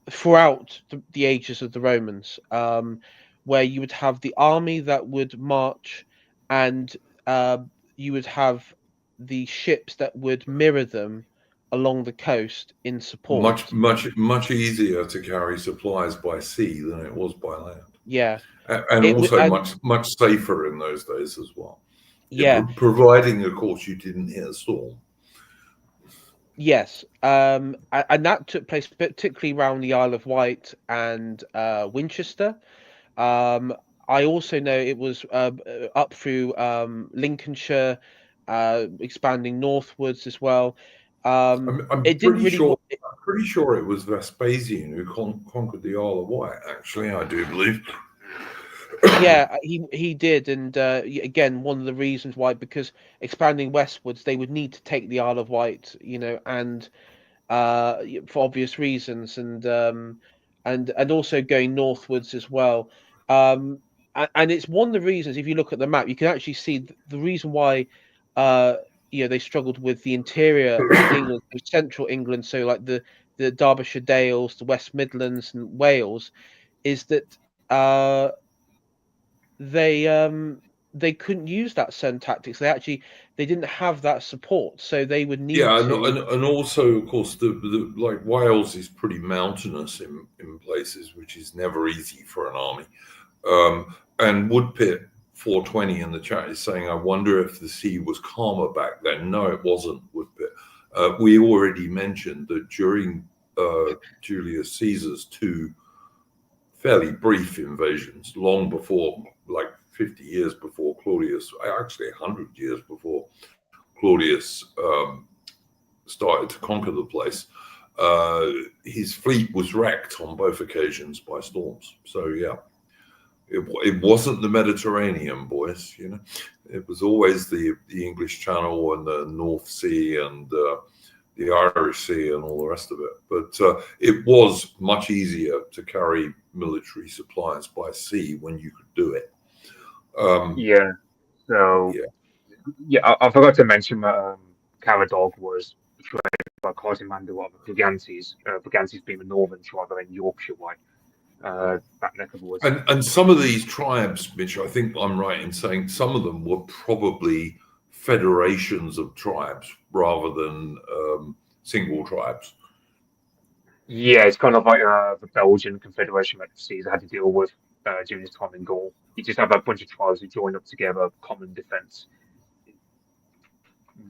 throughout the ages of the Romans, where you would have the army that would march, and you would have the ships that would mirror them along the coast in support. Much easier to carry supplies by sea than it was by land. Yeah, and also much safer in those days as well. Yeah, providing, of course, you didn't hit a storm. Yes, and that took place particularly around the Isle of Wight and Winchester. I also know it was up through Lincolnshire, expanding northwards as well. I'm It didn't pretty really. sure. I'm pretty sure it was Vespasian who conquered the Isle of Wight. Actually, I do believe. Yeah, he did, and again, one of the reasons why, because expanding westwards, they would need to take the Isle of Wight, and for obvious reasons, and also going northwards as well. And it's one of the reasons, if you look at the map, you can actually see the reason why uh they struggled with the interior of England, central England, so like the Derbyshire Dales, the West Midlands, and Wales, is that they they couldn't use that certain tactics. They didn't have that support, so they would need Yeah, to. and also, of course, the like Wales is pretty mountainous in places, which is never easy for an army. And Woodpit 420 in the chat is saying, I wonder if the sea was calmer back then. No, it wasn't, Woodpit. We already mentioned that during Julius Caesar's two fairly brief invasions, long before, like 50 years before Claudius, actually 100 years before Claudius started to conquer the place, his fleet was wrecked on both occasions by storms. So yeah, it wasn't the Mediterranean, boys. You know, it was always the English Channel and the North Sea and the Irish Sea and all the rest of it. But it was much easier to carry military supplies by sea when you could do it. Yeah. So Yeah. I forgot to mention that Caradog was betrayed by Quasimodo of Brigantes. Brigantes being the northern tribe in Yorkshire way, that neck of the woods. And some of these tribes, Mitch, I think I'm right in saying some of them were probably federations of tribes rather than single tribes. Yeah, it's kind of like the Belgian Confederation that Caesar had to deal with during his time in Gaul. You just have a bunch of tribes who join up together, common defense.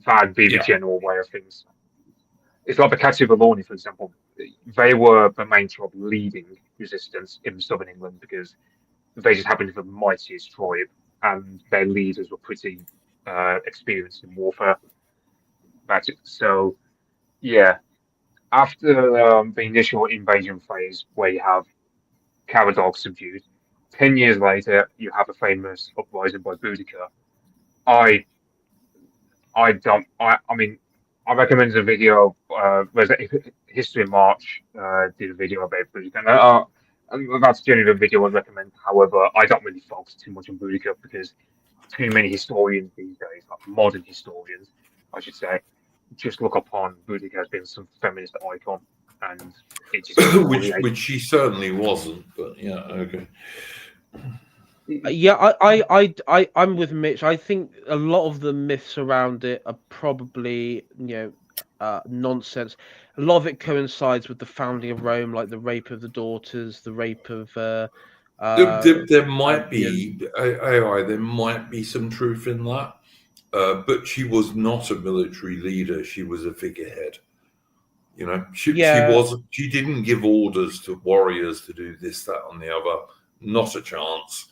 That'd be the Yeah. general way of things. It's like the Catuvellauni, for example. They were the main tribe leading resistance in southern England because they just happened to be the mightiest tribe, and their leaders were pretty experienced in warfare. That's it. So, yeah, after the initial invasion phase, where you have Caradog subdued, 10 years later, you have a famous uprising by Boudicca. I I mean, I recommended a video. History March did a video about Boudica, and that's generally the video I'd recommend. However, I don't really focus too much on Boudica because too many historians these days, like modern historians, I should say, just look upon Boudica as being some feminist icon, and it just which she certainly wasn't. But yeah, okay. Yeah, I'm with Mitch. I think a lot of the myths around it are probably, nonsense. A lot of it coincides with the founding of Rome, like the rape of the daughters, the rape of There might be AI. There might be some truth in that, but she was not a military leader. She was a figurehead. You know, she wasn't. She didn't give orders to warriors to do this, that, and the other. Not a chance.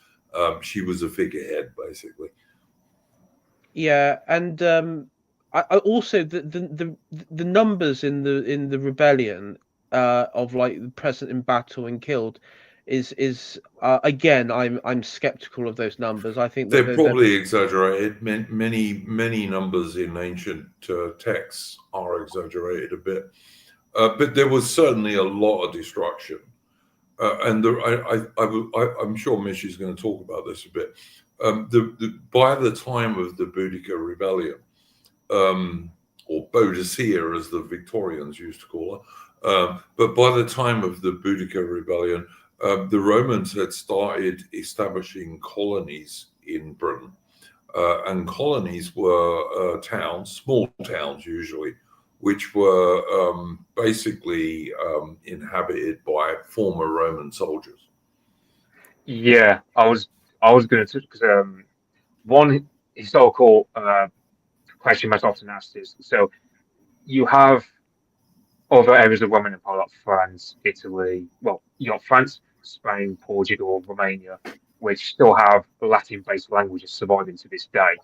She was a figurehead, basically. Yeah, and I also the numbers in the rebellion of like the present in battle and killed is again I'm skeptical of those numbers. I think that they're probably exaggerated. Many numbers in ancient texts are exaggerated a bit, but there was certainly a lot of destruction. And I'm sure Mish is going to talk about this a bit. By the time of the Boudica rebellion, or Boadicea as the Victorians used to call her, but by the time of the Boudica rebellion, the Romans had started establishing colonies in Britain, and colonies were towns, small towns usually, which were basically inhabited by former Roman soldiers. Yeah, I was going to because one historical question that's often asked is so you have other areas of Roman Empire like France, Italy. Well, you got France, Spain, Portugal, Romania, which still have Latin-based languages surviving to this day.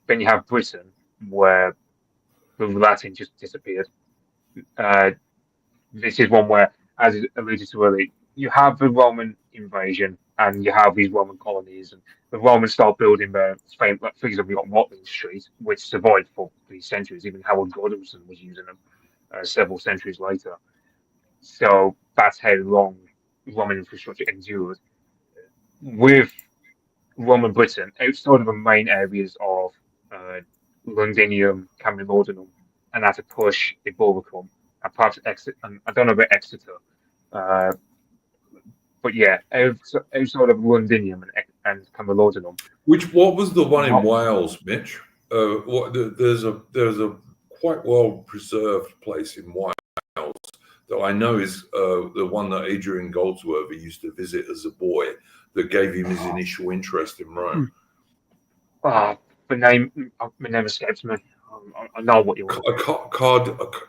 Then you have Britain, where the Latin just disappeared. This is one where, as alluded to earlier, you have the Roman invasion and you have these Roman colonies, and the Romans start building their famous, like, for example, you got Watling Street, which survived for 3 centuries. Even Howard Godwinson was using them several centuries later. So that's how long Roman infrastructure endured. With Roman Britain, outside of the main areas of Londinium, Camulodunum, and at a push, Iboricum, and perhaps Exeter, and I don't know about Exeter, but yeah, outside of Londinium and Camalodunum. What was the one in Not- Wales, Mitch? There's a quite well preserved place in Wales that I know is the one that Adrian Goldsworthy used to visit as a boy that gave him his initial interest in Rome. The name escapes me. I know what you're.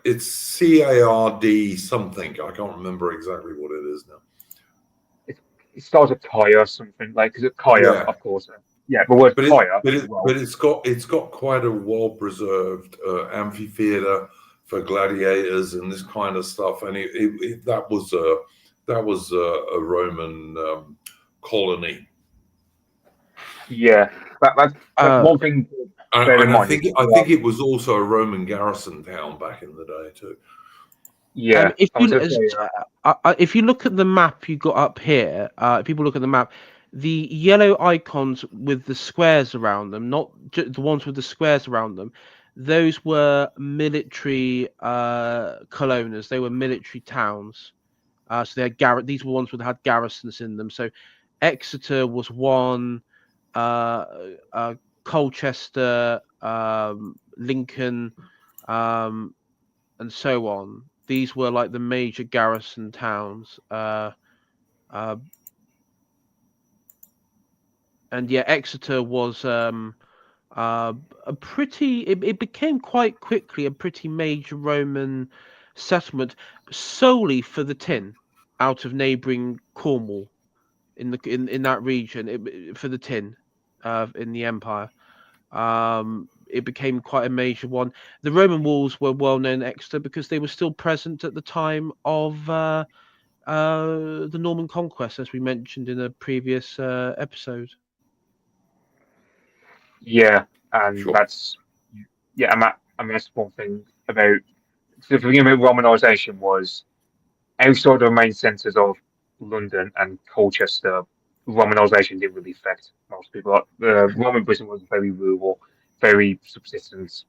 It's CARD something. I can't remember exactly what it is now. It starts with Kaya or something like. Is it Kaya? Yeah. Of course. Yeah, the word Kaya. But it's got quite a well preserved amphitheater for gladiators and this kind of stuff, and that was a Roman colony. Yeah, that's one thing. And I think it was also a Roman garrison town back in the day too. Yeah. If you look at the map you got up here, people look at the map, the yellow icons with the squares around them, not just the ones with the squares around them, those were military colonas. They were military towns. So they had these were ones that had garrisons in them. So Exeter was one, Colchester, Lincoln, and so on. These were like the major garrison towns. And yeah, Exeter was a pretty. It became quite quickly a pretty major Roman settlement, solely for the tin out of neighbouring Cornwall, in that region, for the tin, in the empire. It became quite a major one. The Roman walls were well known in Exeter because they were still present at the time of the Norman conquest, as we mentioned in a previous episode. Yeah, and Sure. that's one thing about the thing about Romanisation was outside the main centres of London and Colchester, Romanisation didn't really affect most people. Roman Britain was very rural, very subsistence,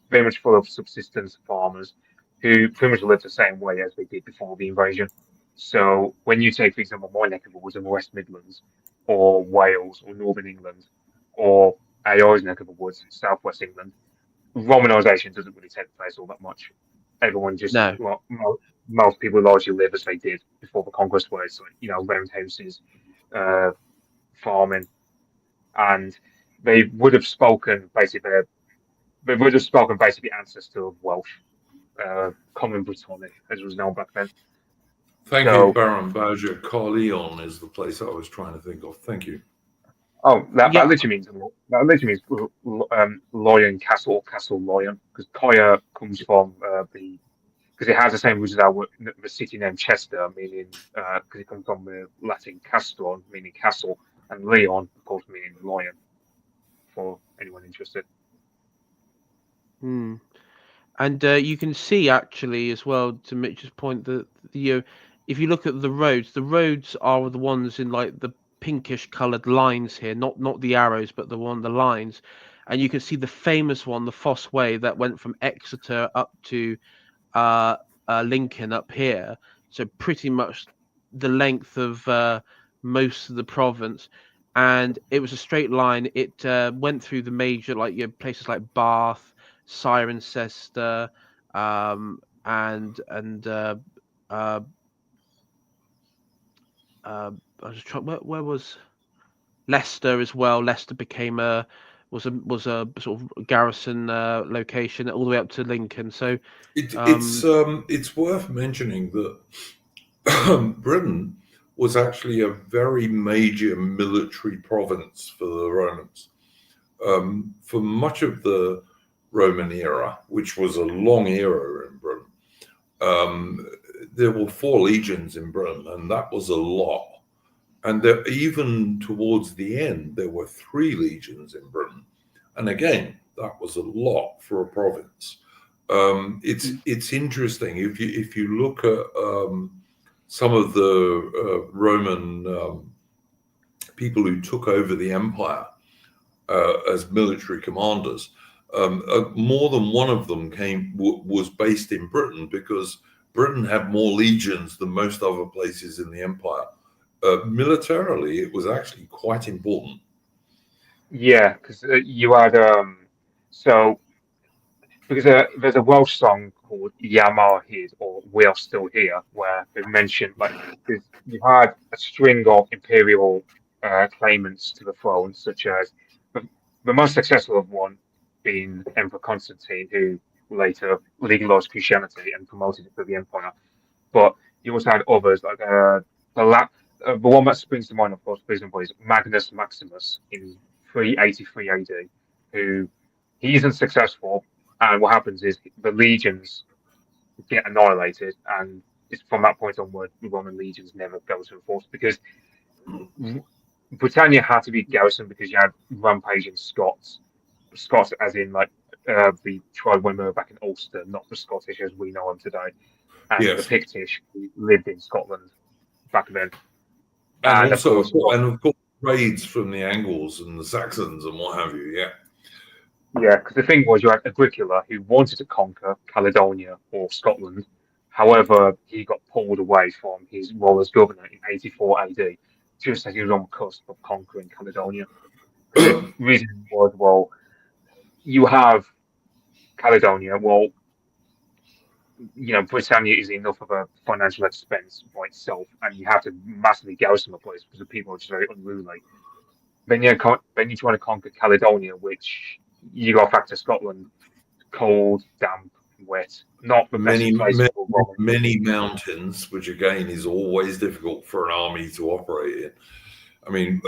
very much full of subsistence farmers who pretty much lived the same way as they did before the invasion. So when you take, for example, my neck of the woods in the West Midlands, or Wales, or Northern England, or AI's neck of the woods, Southwest England, Romanisation doesn't really take place all that much. Everyone just most people largely live as they did before the conquest, where it's roundhouses, farming, and they would have spoken basically ancestor of Welsh, Common Brittonic, as it was known back then. Thank you, Baron Bowser. Carleon is the place I was trying to think of. Thank you. Oh, that literally means Loyon Castle, Castle Loyon, because Kaya comes from because it has the same root as the city name Chester, meaning because it comes from the Latin castron, meaning castle, and Leon, of course, meaning lion. For anyone interested. And you can see actually as well, to Mitch's point, that if you look at the roads are the ones in like the pinkish coloured lines here, not the arrows, but the lines, and you can see the famous one, the Fosse Way, that went from Exeter up to Lincoln up here. So pretty much the length of most of the province, and it was a straight line. It went through the major places like Bath, Cirencester, and I was trying. Where was Leicester as well? Leicester became was a sort of garrison location all the way up to Lincoln. So it's worth mentioning that Britain was actually a very major military province for the Romans. For much of the Roman era, which was a long era in Britain, there were 4 legions in Britain, and that was a lot. And even towards the end, there were 3 legions in Britain. And again, that was a lot for a province. It's interesting if you look at some of the Roman people who took over the empire as military commanders. More than one of them was based in Britain, because Britain had more legions than most other places in the empire. militarily, it was actually quite important. Yeah, because you had so because there's a Welsh song called Yamar Hyd or We Are Still Here, where they mentioned like you had a string of imperial claimants to the throne, such as the, the most successful of one being Emperor Constantine, who later legalized Christianity and promoted it to the empire. But you also had others like the one that springs to mind, of course, reasonably, is Magnus Maximus in 383 AD, who he isn't successful, and what happens is the legions get annihilated, and it's from that point onward the Roman legions never go to enforce because Britannia had to be garrisoned because you had rampaging Scots as in like the tribe when we were back in Ulster, not the Scottish as we know them today, and the Yes, Pictish who lived in Scotland back then. and And of also, course, and of course, raids from the Angles and the Saxons and what have you. Yeah, yeah, because the thing was, you had Agricola who wanted to conquer Caledonia or Scotland. However, he got pulled away from his role as governor in 84 AD, just as he was on the cusp of conquering Caledonia. Because the reason was, well, you have Caledonia, well, Britannia is enough of a financial expense by itself, and you have to massively garrison the place because the people are just very unruly. Then you try to conquer Caledonia, which you got back to Scotland, cold, damp, wet, not the best many, place many, for Roman. many mountains, which again is always difficult for an army to operate in. I mean,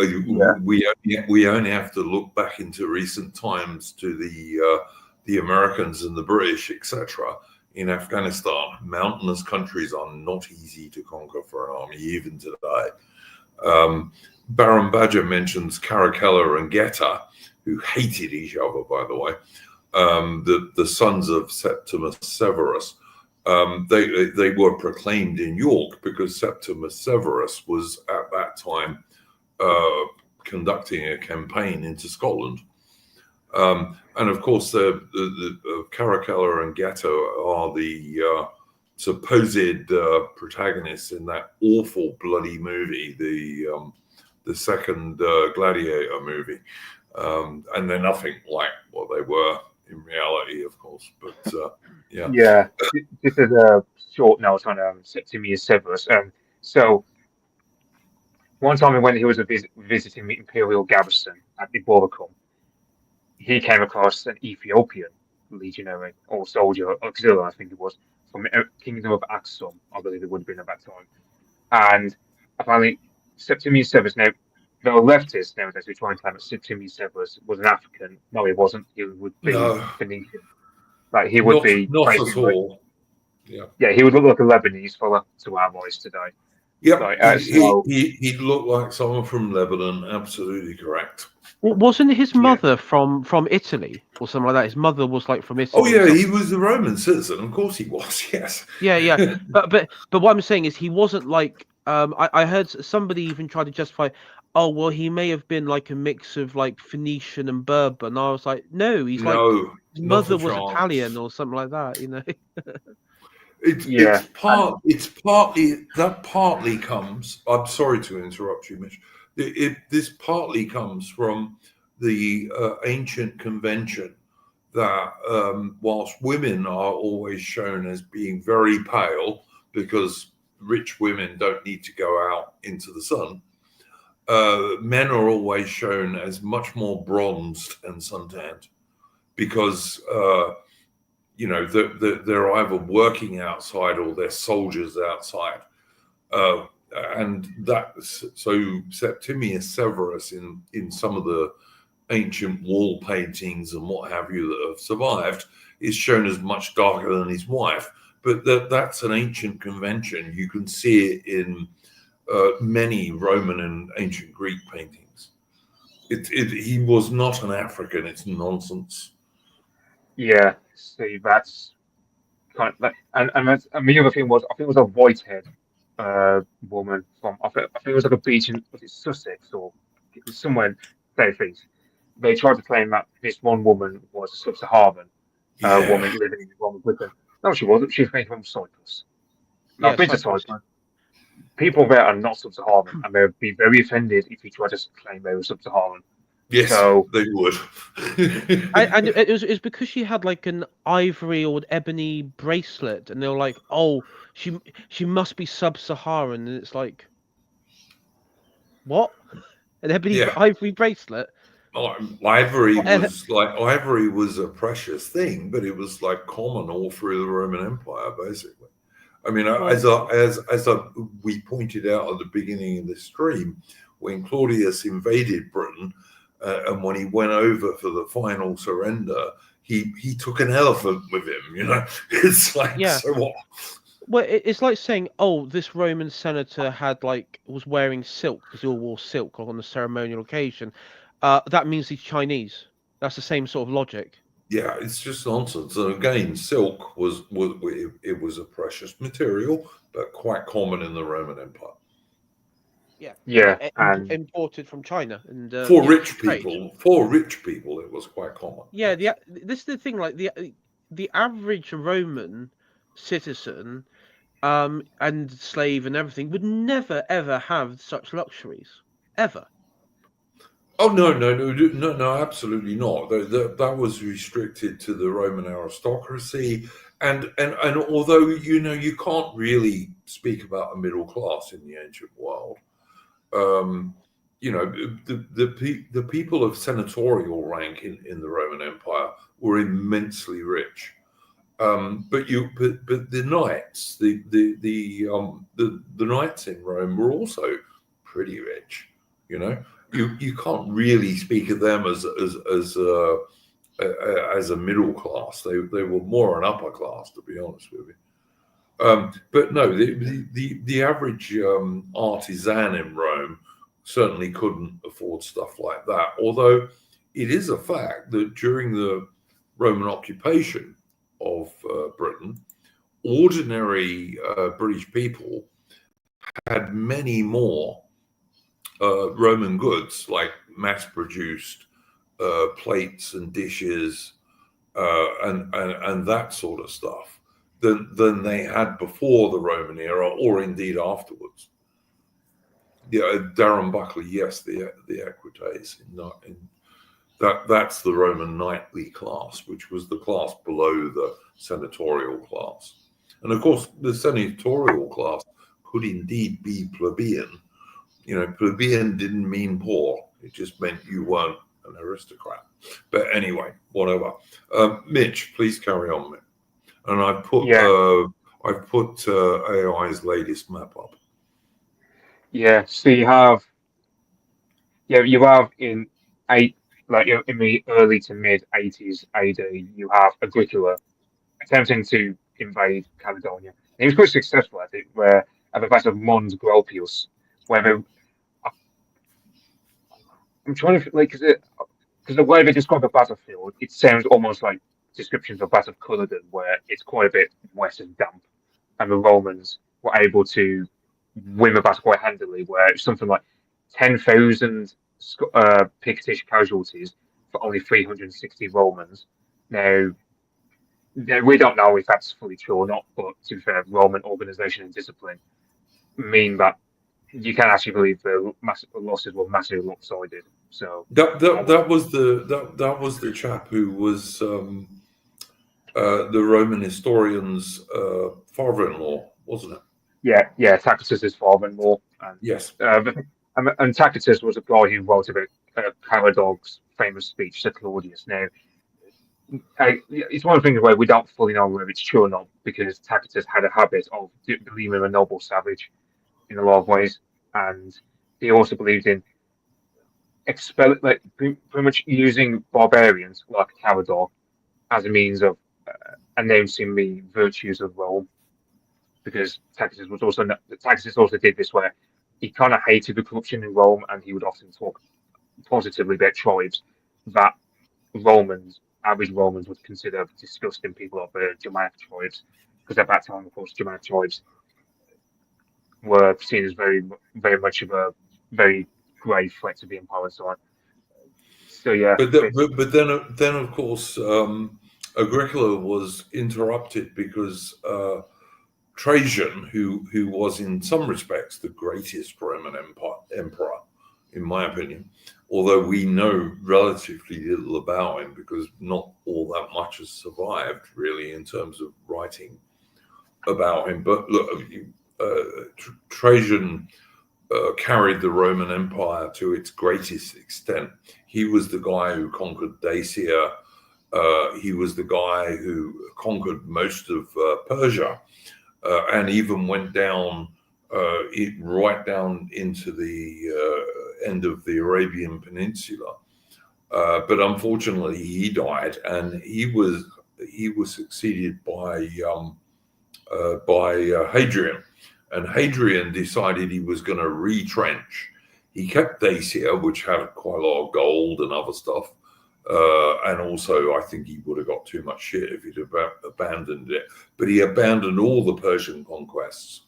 Yeah, we only have to look back into recent times to the Americans and the British, etc. In Afghanistan. Mountainous countries are not easy to conquer for an army, even today. Baron Badger mentions Caracalla and Geta, who hated each other, by the way. The sons of Septimus Severus. They were proclaimed in York because Septimus Severus was at that time conducting a campaign into Scotland. And of course, the Caracalla and Gatto are the supposed protagonists in that awful bloody movie, the second Gladiator movie. And they're nothing like what they were in reality, of course. But yeah. yeah. This is a short note on Septimius Severus. So one time when he was visiting the imperial garrison at Iboricum, he came across an Ethiopian legionary or soldier, auxiliary, I think it was, from the Kingdom of Axum, I believe it would have been at that time. And apparently, Septimius Severus, now, there are leftists nowadays who try and claim that Septimius Severus was an African. No, he wasn't. He would be No, Phoenician. Like, he would be not at basically, all. Yeah. yeah, he would look like a Lebanese fella to our eyes today. Yep, Like, he looked like someone from Lebanon. Absolutely correct. Wasn't his mother from Italy or something like that? His mother was like from Italy. Oh yeah, he was a Roman citizen. Of course he was. Yes. Yeah. But what I'm saying is he wasn't like I heard somebody even try to justify. Oh well, he may have been like a mix of like Phoenician and Berber, and I was like, no, he's like No, his not mother a was chance. Italian or something like that, you know. It's partly that partly comes. I'm sorry to interrupt you, Mitch. This partly comes from the ancient convention that whilst women are always shown as being very pale because rich women don't need to go out into the sun, men are always shown as much more bronzed and suntanned because they're either working outside or they're soldiers outside. And so Septimius Severus in some of the ancient wall paintings and what have you that have survived is shown as much darker than his wife. But that's an ancient convention. You can see it in many Roman and ancient Greek paintings. He was not an African. It's nonsense. yeah, see, that's kind of like, and the other thing was, I think it was a white-haired woman from, I think it was like a beach in, was it Sussex or it was somewhere in Southeast. They tried to claim that this one woman was a sub-Saharan woman living in Roman Britain. No, she wasn't. She came from Cyprus. No, Yeah, I've been to Cyprus. Cyprus. people there are not sub-Saharan, and they would be very offended if you try to claim they were sub-Saharan. Yes, So they would. And it was because she had like an ivory or ebony bracelet, and they were like, "Oh, she must be sub-Saharan," and it's like, what? An ebony Yeah. ivory bracelet? Ivory What? was a precious thing, but it was like common all through the Roman Empire, basically. I mean, Well, as we pointed out at the beginning of the stream, when Claudius invaded Britain, and when he went over for the final surrender, he took an elephant with him. You know, it's like, yeah. so what? Well, it's like saying, "Oh, this Roman senator was wearing silk because he all wore silk on a ceremonial occasion." That means he's Chinese. That's the same sort of logic. Yeah, it's just nonsense. And again, silk was a precious material, but quite common in the Roman Empire. yeah, and Imported from China, and For rich trade. people, it was quite common. Yeah, this is the thing. Like the average Roman citizen, and slave and everything would never ever have such luxuries ever. Oh no, absolutely not. That was restricted to the Roman aristocracy, and although you can't really speak about a middle class in the ancient world, the people of senatorial rank in the Roman Empire were immensely rich. But the knights, the knights in Rome were also pretty rich. You know, you can't really speak of them as a middle class. They were more an upper class, to be honest with you. But no, the average artisan in Rome certainly couldn't afford stuff like that. Although it is a fact that during the Roman occupation of Britain, ordinary British people had many more Roman goods, like mass-produced plates and dishes and that sort of stuff, than they had before the Roman era, or indeed afterwards. Yeah, Darren Buckley, yes, the equites that's the Roman knightly class, which was the class below the senatorial class. And of course, the senatorial class could indeed be plebeian. Plebeian didn't mean poor. It just meant you weren't an aristocrat. But anyway, whatever. Mitch, please carry on, Mitch. And I've put AI's latest map up. Yeah, so you have in in the early to mid 80s AD, you have Agricola attempting to invade Caledonia. And he was quite successful at it, where at the Battle of Mons Gropius, where I'm trying to because the way they describe the battlefield, it sounds almost like descriptions of Battle of Culloden, where it's quite a bit wet and damp, and the Romans were able to win the battle quite handily, where it's something like 10,000 Pictish casualties for only 360 Romans. Now, we don't know if that's fully true or not, but to be fair, Roman organization and discipline mean that you can actually believe the losses were massively lopsided. So that was the chap who was the Roman historian's father-in-law, wasn't it? Yeah, Tacitus's father-in-law. And, yes. And Tacitus was a guy who wrote about Caradog's famous speech to Claudius. Now, it's one of the things where we don't fully know whether it's true or not, because Tacitus had a habit of believing in a noble savage in a lot of ways, and he also believed in pretty much using barbarians like Caradog as a means of announcing the virtues of Rome. Because Tacitus also did this, where he kind of hated the corruption in Rome, and he would often talk positively about tribes that average Romans would consider disgusting people of the Germanic tribes, because at that time, of course, Germanic tribes were seen as very, very much of a very grave threat to the empire and so on. So yeah, but then of course Agricola was interrupted because Trajan, who was in some respects the greatest Roman emperor, in my opinion, although we know relatively little about him because not all that much has survived really in terms of writing about him. But look, Trajan carried the Roman Empire to its greatest extent. He was the guy who conquered Dacia. He was the guy who conquered most of Persia, and even went down right down into the end of the Arabian Peninsula. But unfortunately, he died, and he was succeeded by Hadrian. And Hadrian decided he was going to retrench. He kept Dacia, which had quite a lot of gold and other stuff. And also, I think he would have got too much shit if he'd abandoned it. But he abandoned all the Persian conquests.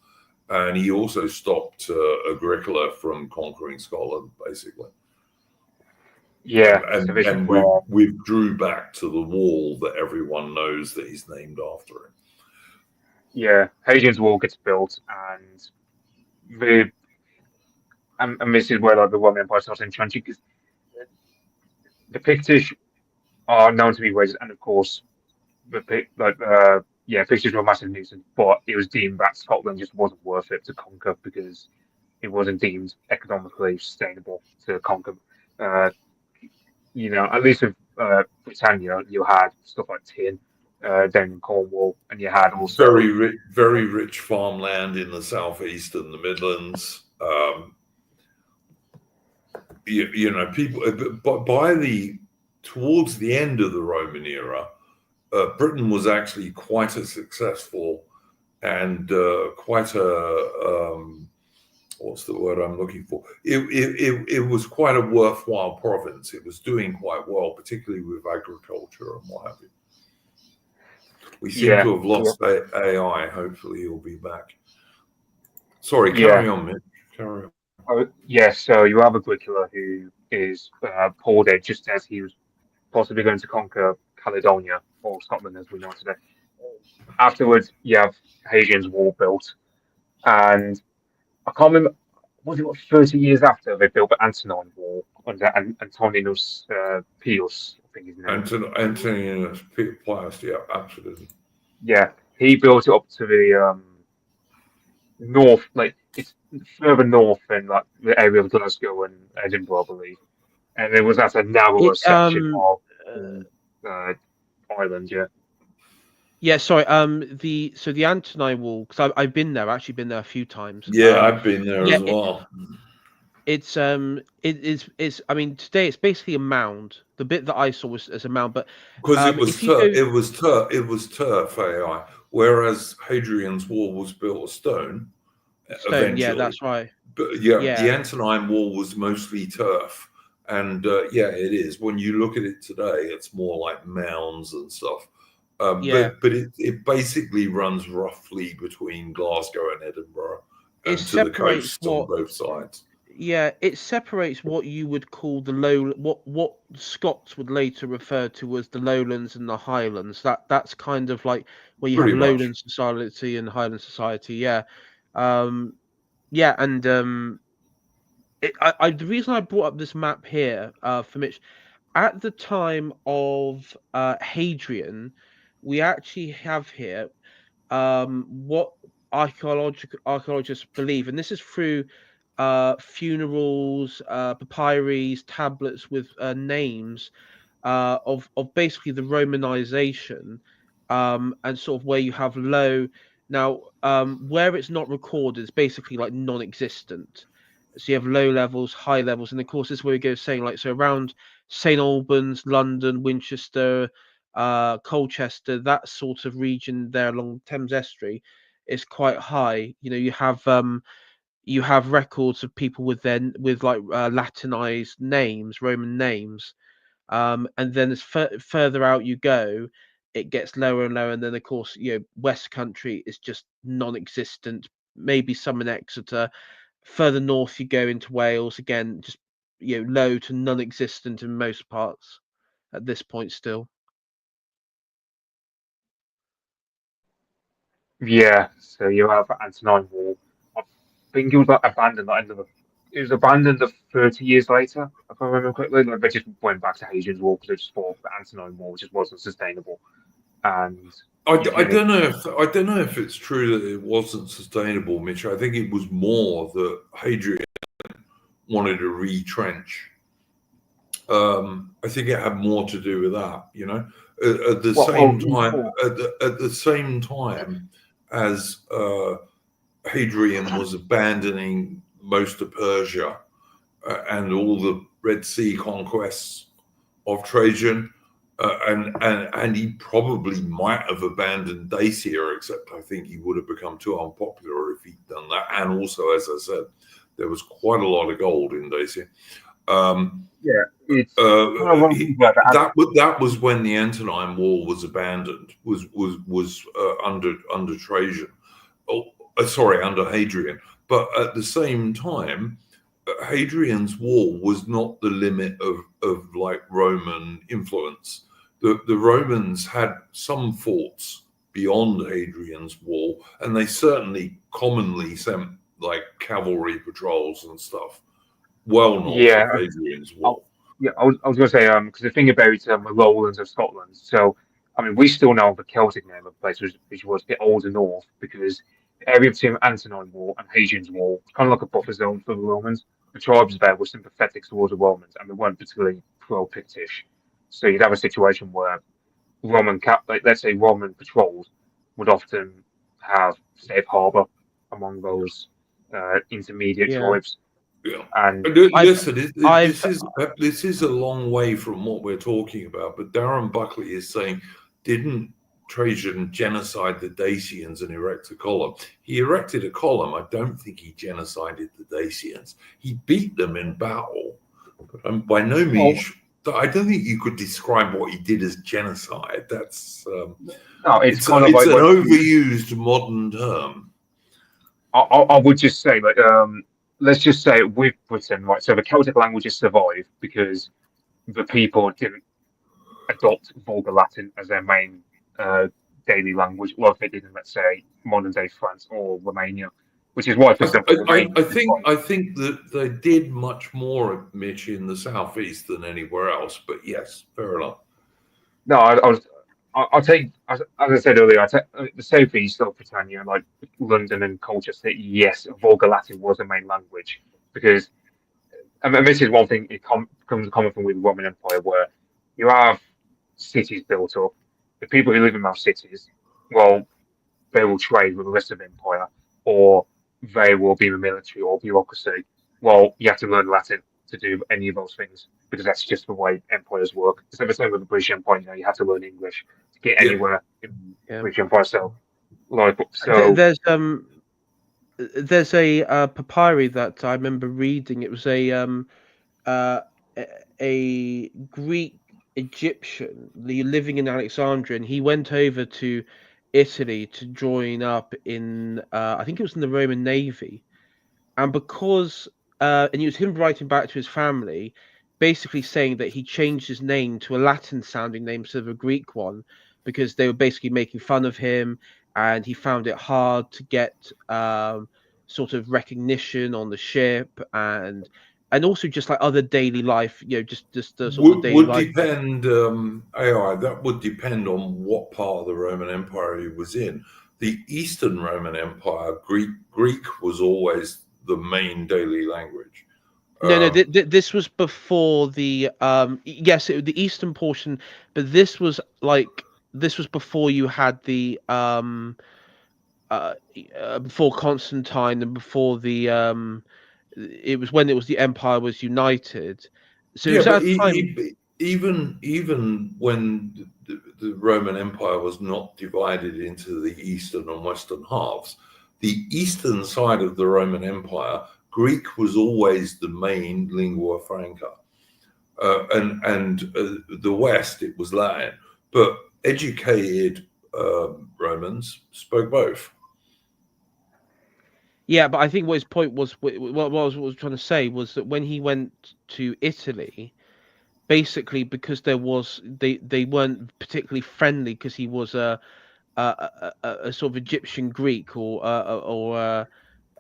And he also stopped Agricola from conquering Scotland, basically. Yeah, and we withdrew back to the wall that everyone knows that he's named after him. Yeah, Hadrian's Wall gets built, and this is where like the Roman Empire starts entrenching, because the Pictish are known to be racist, and of course, Pictish were a massive nuisance, but it was deemed that Scotland just wasn't worth it to conquer because it wasn't deemed economically sustainable to conquer. At least with Britannia, you had stuff like tin down in Cornwall, and you had also very rich farmland in the southeast and the Midlands. People, but towards the end of the Roman era, Britain was actually quite a successful and quite a what's the word I'm looking for? It was quite a worthwhile province. It was doing quite well, particularly with agriculture and what have you. We seem to have lost AI. Hopefully, he'll be back. Sorry, carry on, Mitch. Carry on. So you have Agricola, who is poured out just as he was possibly going to conquer Caledonia, or Scotland as we know today. Afterwards, you have Hadrian's Wall built, and I can't remember, was it 30 years after they built the Antonine Wall under Antoninus Pius, I think his name. Antoninus Pius, yeah, absolutely. Yeah, he built it up to the north, like it's further north than like the area of Glasgow and Edinburgh, I believe. And it was at a narrower section of Ireland, yeah. Yeah, sorry. The Antonine Wall, because I've been there, actually been there a few times. Yeah, I've been there as well. It's I mean, today it's basically a mound. The bit that I saw was as a mound, but because it was turf AI, whereas Hadrian's Wall was built of stone. Eventually. Yeah, that's right. But the Antonine Wall was mostly turf, and it is. When you look at it today, it's more like mounds and stuff. But it basically runs roughly between Glasgow and Edinburgh, and to the coast on both sides. Yeah, it separates what you would call what Scots would later refer to as the Lowlands and the Highlands. That's kind of like where you have Lowland society and Highland society. Yeah, the reason I brought up this map here for Mitch, at the time of Hadrian, we actually have here what archaeologists believe, and this is through funerals, papyri, tablets with names of basically the Romanization, and sort of where you have low. Now, where it's not recorded, it's basically like non-existent. So you have low levels, high levels, and of course this is where we go saying like so around St Albans, London, Winchester, Colchester, that sort of region there along Thames Estuary is quite high. You have records of people with Latinized names, Roman names, and then as further out you go, it gets lower and lower, and then of course West Country is just non-existent. Maybe some in Exeter. Further north you go into Wales, again just low to non-existent in most parts at this point still. Yeah, so you have Antonine Wall. I think it was like abandoned at the end of it was abandoned 30 years later, if I remember correctly. Like they just went back to Hadrian's Wall because they just thought the Antonine Wall just wasn't sustainable. And you I can, don't know if it's true that it wasn't sustainable, Mitch. I think it was more that Hadrian wanted to retrench. I think it had more to do with that. At the same time, at the same time as Hadrian was abandoning most of Persia and all the Red Sea conquests of Trajan, and he probably might have abandoned Dacia, except I think he would have become too unpopular if he'd done that. And also, as I said, there was quite a lot of gold in Dacia. it's that was when the Antonine Wall was abandoned, was under Trajan. Under Hadrian. But at the same time, Hadrian's wall was not the limit of like Roman influence. The Romans had some forts beyond Hadrian's wall, and they certainly commonly sent like cavalry patrols and stuff well north of Hadrian's wall. I was going to say, because the thing about the lowlands of Scotland, so, I mean, we still know the Celtic name of the place, which was the Older North, because the area between Antonine Wall and Hadrian's Wall was kind of like a buffer zone for the Romans. The tribes there were sympathetic towards the Romans, and they weren't particularly pro-Pictish. So you'd have a situation where let's say Roman patrols would often have safe harbor among those intermediate tribes. Yeah. And listen, this is a long way from what we're talking about. But Darren Buckley is saying, didn't Trajan genocide the Dacians and erect a column? He erected a column. I don't think he genocided the Dacians. He beat them in battle, but by no means. I don't think you could describe what he did as genocide. That's it's an overused modern term. I would just say, like, let's just say with Britain, right? So the Celtic languages survived because the people didn't adopt Vulgar Latin as their main daily language, like they did in, let's say, modern day France or Romania, which is why, for example, I think that they did much more, Mitch, in the southeast than anywhere else. But yes, fair enough. No, I'll take, as I said earlier, I take the southeast of Britannia, like London and Colchester. Yes, Vulgar Latin was the main language because, and this is one thing it comes common from with the Roman Empire, where you have cities built up. The people who live in those cities, well, they will trade with the rest of the empire, or they will be in the military or bureaucracy. Well, you have to learn Latin to do any of those things because that's just the way empires work. It's the same with the British Empire. You have to learn English to get anywhere in the British Empire. So there's a papyri that I remember reading. It was a Greek Egyptian living in Alexandria, and he went over to Italy to join up in I think it was in the Roman Navy, and because and it was him writing back to his family, basically saying that he changed his name to a Latin sounding name instead of a Greek one because they were basically making fun of him, and he found it hard to get sort of recognition on the ship and also just like other daily life, just the sort of daily life. That would depend on what part of the Roman Empire he was in. The Eastern Roman Empire, Greek was always the main daily language. This was before the the Eastern portion, but this was before you had the before Constantine and before the it was when the empire was united. So yeah, but even when the Roman Empire was not divided into the eastern and western halves, the eastern side of the Roman Empire, Greek was always the main lingua franca, and the West it was Latin. But educated Romans spoke both. Yeah, but I think what his point was, what I was trying to say was that when he went to Italy, basically because they weren't particularly friendly because he was a a sort of Egyptian Greek,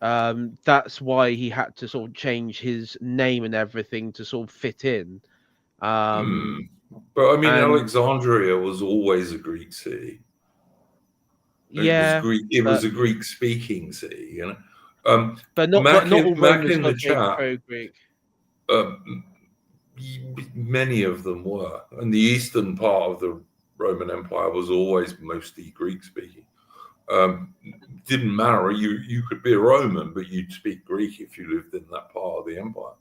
that's why he had to sort of change his name and everything to sort of fit in. Hmm. But I mean, And Alexandria was always a Greek city. It was yeah, Greek. It was but a Greek-speaking city. but not all Mac Romans in were the big chat. pro-Greek. Many of them were, and the eastern part of the Roman Empire was always mostly Greek-speaking. Didn't matter. You could be a Roman, but you'd speak Greek if you lived in that part of the empire.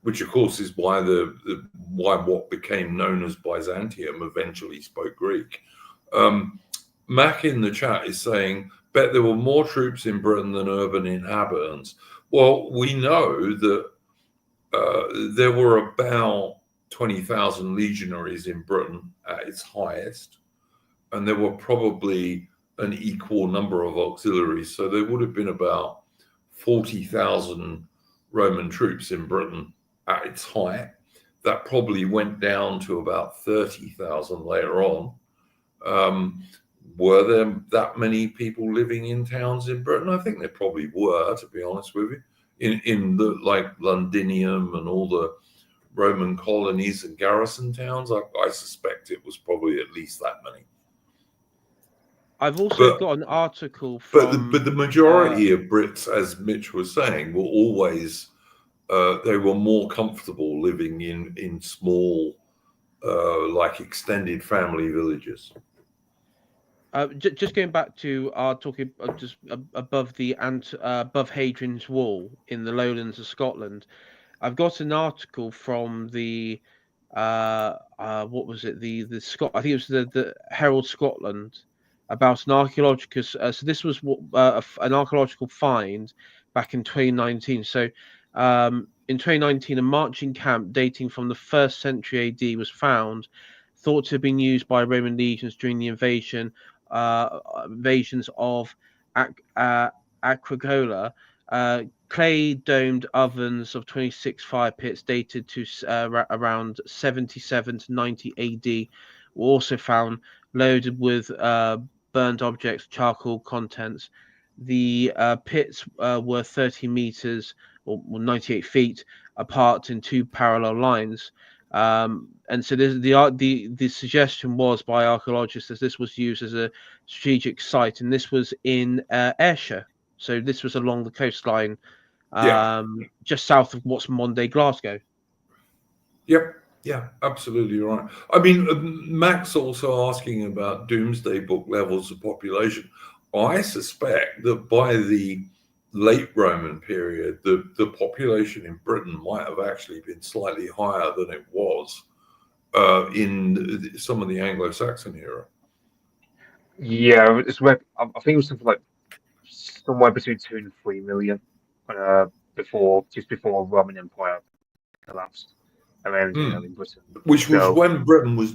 Which, of course, is why why what became known as Byzantium eventually spoke Greek. Mac in the chat is saying, "Bet there were more troops in Britain than urban inhabitants." Well, we know that there were about 20,000 legionaries in Britain at its highest, and there were probably an equal number of auxiliaries. So there would have been about 40,000 Roman troops in Britain at its height. That probably went down to about 30,000 later on. Were there that many people living in towns in Britain? I think there probably were, to be honest with you. In the like Londinium and all the Roman colonies and garrison towns, I suspect it was probably at least that many. I've also But got an article but from the majority of Brits, as Mitch was saying, were always they were more comfortable living in small, like extended family villages. Just going back to our talking just above above Hadrian's Wall in the lowlands of Scotland. I've got an article from the what was it, the Scott, I think it was the Herald Scotland, about an archaeological so this was an archaeological find back in 2019. So in 2019 a marching camp dating from the 1st century AD was found, thought to have been used by Roman legions during the invasions of Agricola. Clay domed ovens of 26 fire pits dated to around 77 to 90 AD were also found, loaded with burned objects, charcoal contents. The pits were 30 meters or 98 feet apart in two parallel lines. And so the suggestion was by archaeologists that this was used as a strategic site, and this was in Ayrshire. So this was along the coastline, Yeah. just south of what's modern day Glasgow. Yep. Yeah, absolutely right. I mean, Max also asking about Doomsday Book levels of population. I suspect that by the late Roman period, the population in Britain might have actually been slightly higher than it was in some of the Anglo-Saxon era. Yeah, I think it was something like somewhere between 2 and 3 million before Roman Empire collapsed around in Britain. Which was So when Britain was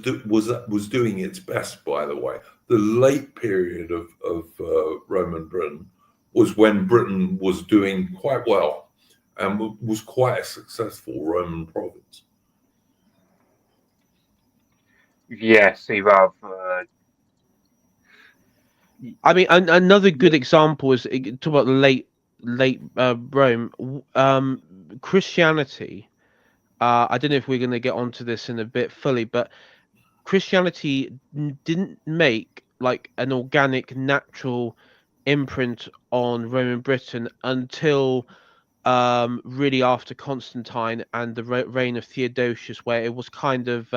doing its best, by the way. The late period of Roman Britain was when Britain was doing quite well and was quite a successful Roman province. yeah, so you have I mean, another good example is talk about late Rome. Christianity. I don't know if we're going to get onto this in a bit fully, but Christianity didn't make like an organic, natural imprint on Roman Britain until really after Constantine and the reign of Theodosius, where it was kind of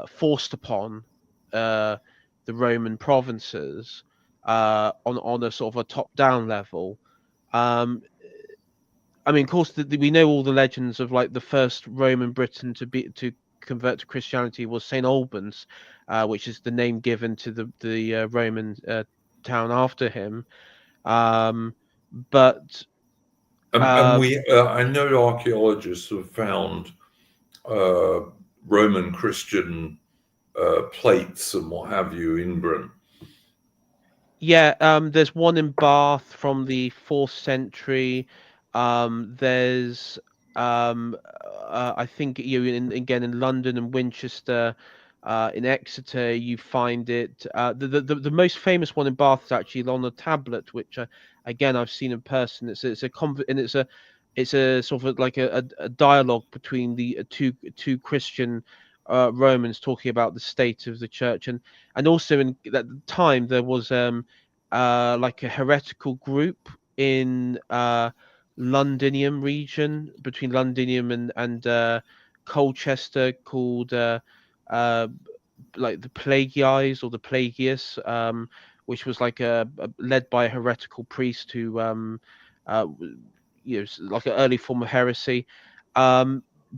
forced upon the Roman provinces on a sort of a top-down level. Um, I mean, of course, we know all the legends of like the first Roman Briton to convert to Christianity was Saint Albans, which is the name given to the Roman town after him. But And I know archaeologists have found Roman Christian plates and what have you in Britain. yeah, there's one in Bath from the 4th century. There's I think again in London and Winchester. In Exeter, you find it. The most famous one in Bath is actually on the tablet, which again I've seen in person. It's a sort of like a dialogue between the two Christian Romans talking about the state of the church, and also at the time there was like a heretical group in Londinium region, between Londinium and Colchester, called uh, like the Plagiaries or the Plagius, which was like led by a heretical priest who uh, like an early form of heresy.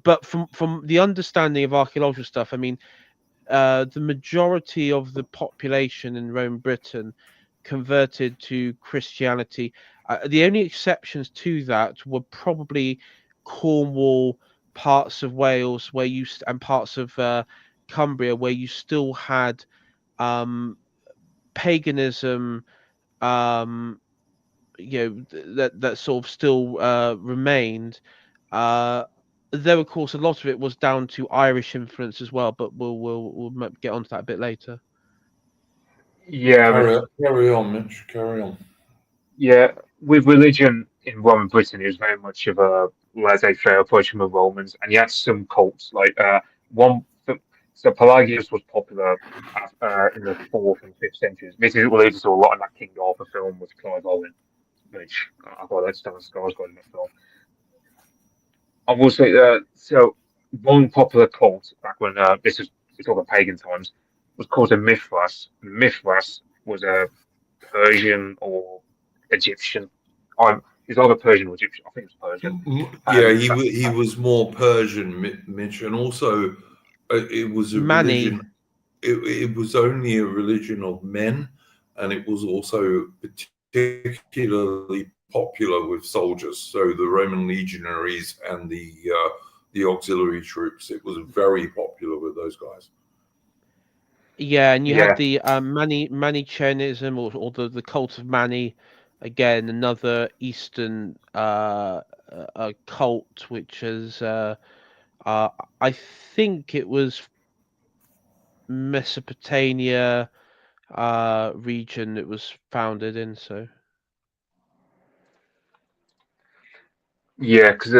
But from the understanding of archaeological stuff, I mean, the majority of the population in Rome, Britain, converted to Christianity. The only exceptions to that were probably Cornwall, parts of Wales, and parts of Cumbria, where you still had paganism. Um, that sort of still remained. Uh, Though of course a lot of it was down to Irish influence as well, but we'll get onto that a bit later. Yeah, but Carry on, Mitch. Carry on. yeah, with religion in Roman Britain, it was very much of a laissez-faire approach from the Romans, and you had some cults like one. So Pelagius was popular in the fourth and fifth centuries. This is related to a lot in that King Arthur film with Clive Owen, which I thought that's Stellan Skarsgård in the film. I will say so one popular cult back when this is it's all the pagan times was called a Mithras. Mithras was a Persian or Egyptian. He's either Persian or Egyptian. I think it's Persian. Yeah, And he was more Persian, Mitch, and also it was a Mani. religion. It was only a religion of men, and it was also particularly popular with soldiers. So the Roman legionaries and the auxiliary troops. It was very popular with those guys. Yeah, and you had yeah, the Manichaeism or the cult of Mani, again another Eastern cult, which is I think it was Mesopotamia region it was founded in. So yeah, because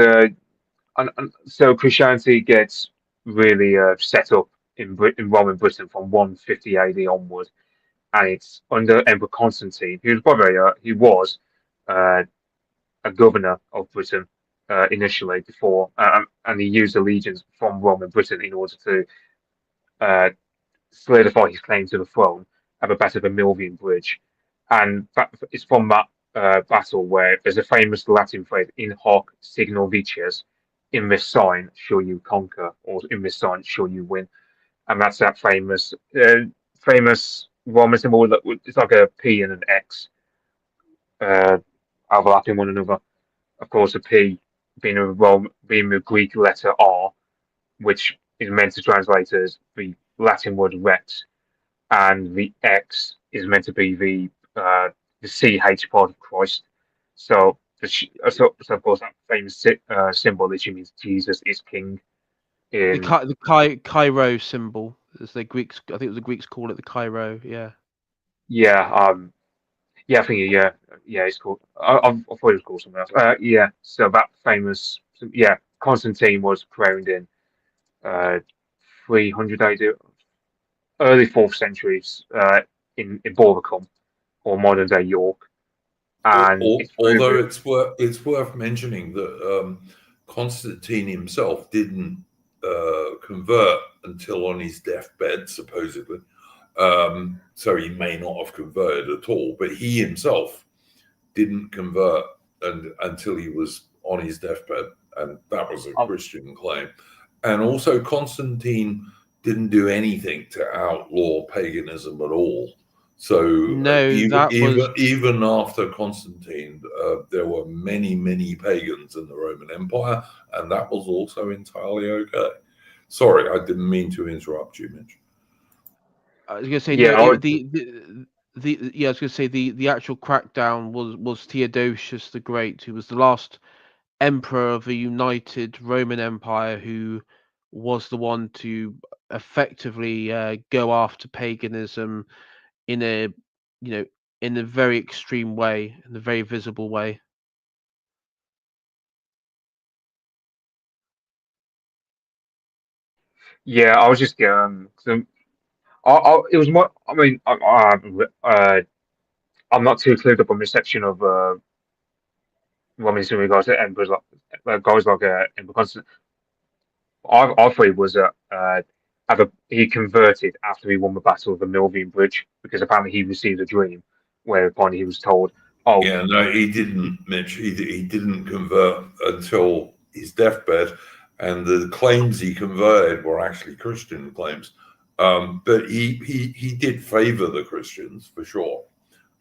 and so Christianity gets really set up in Roman Britain from 150 AD onward, and it's under Emperor Constantine. He was uh, a governor of Britain initially before, and he used allegiance from Roman Britain in order to uh, solidify his claim to the throne at the Battle of the Milvian Bridge. And it's from that battle where there's a famous Latin phrase, in hoc signo vices, in this sign shall you conquer, or in this sign shall you win. And that's that famous Roman symbol that it's like a P and an X overlapping one another. Of course, a P being the Greek letter R, which is meant to translate as the Latin word rex, and the X is meant to be the CH part of Christ. So, of course, that famous symbol literally means Jesus is king. In the Cairo symbol, as the Greeks, I think the Greeks call it the Cairo. Yeah. yeah, yeah, I think it's called. I thought it was called something else. Yeah, so that famous, yeah, Constantine was crowned in 300 AD, early fourth centuries in Boracum or modern day York, and it's Although it's worth mentioning that Constantine himself didn't convert until on his deathbed, supposedly. So he may not have converted at all, but he himself didn't convert until he was on his deathbed, and that was a Christian claim. And also, Constantine didn't do anything to outlaw paganism at all. So No, even after Constantine, there were many pagans in the Roman Empire, and that was also entirely okay. Sorry, I didn't mean to interrupt you, Mitch. I was going to say yeah, no. I would, I was going to say the actual crackdown was Theodosius the Great, who was the last emperor of a united Roman Empire who was the one to effectively go after paganism in a in a very extreme way, in a very visible way. Yeah, I was just it was more. I mean, I'm not too clued up on reception of women's in regards to emperors like guys like Emperor Constantine. I thought it was he converted after he won the Battle of the Milvian Bridge because apparently he received a dream whereupon he was told, "Oh, Yeah, no, he didn't, Mitch. He didn't convert until his deathbed, and the claims he converted were actually Christian claims. But he did favor the Christians for sure.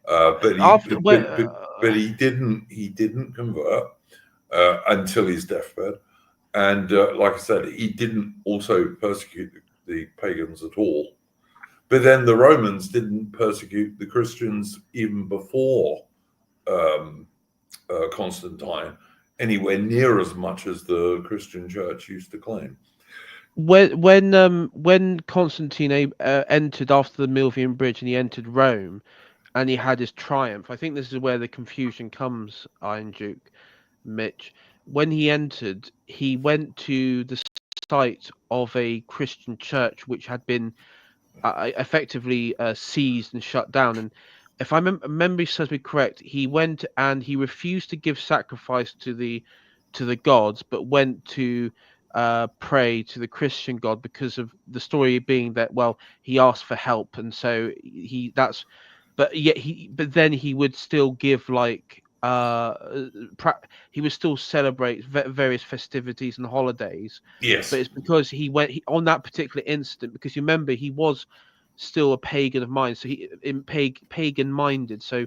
But he After when but he didn't convert until his deathbed, and like I said, he didn't also persecute the pagans at all. But then the Romans didn't persecute the Christians even before Constantine anywhere near as much as the Christian Church used to claim. when Constantine entered after the Milvian Bridge and he entered Rome and he had his triumph, I think this is where the confusion comes, Iron Duke, Mitch. When he entered, he went to the site of a Christian church which had been effectively seized and shut down. And if I memory serves me correct, he went and he refused to give sacrifice to the gods, but went to pray to the Christian God because of the story being that, well, he asked for help, and so he that's but then he would still give like he would still celebrate various festivities and holidays, Yes. but it's because on that particular incident, because you remember he was still a pagan of mind, so he in pagan minded, so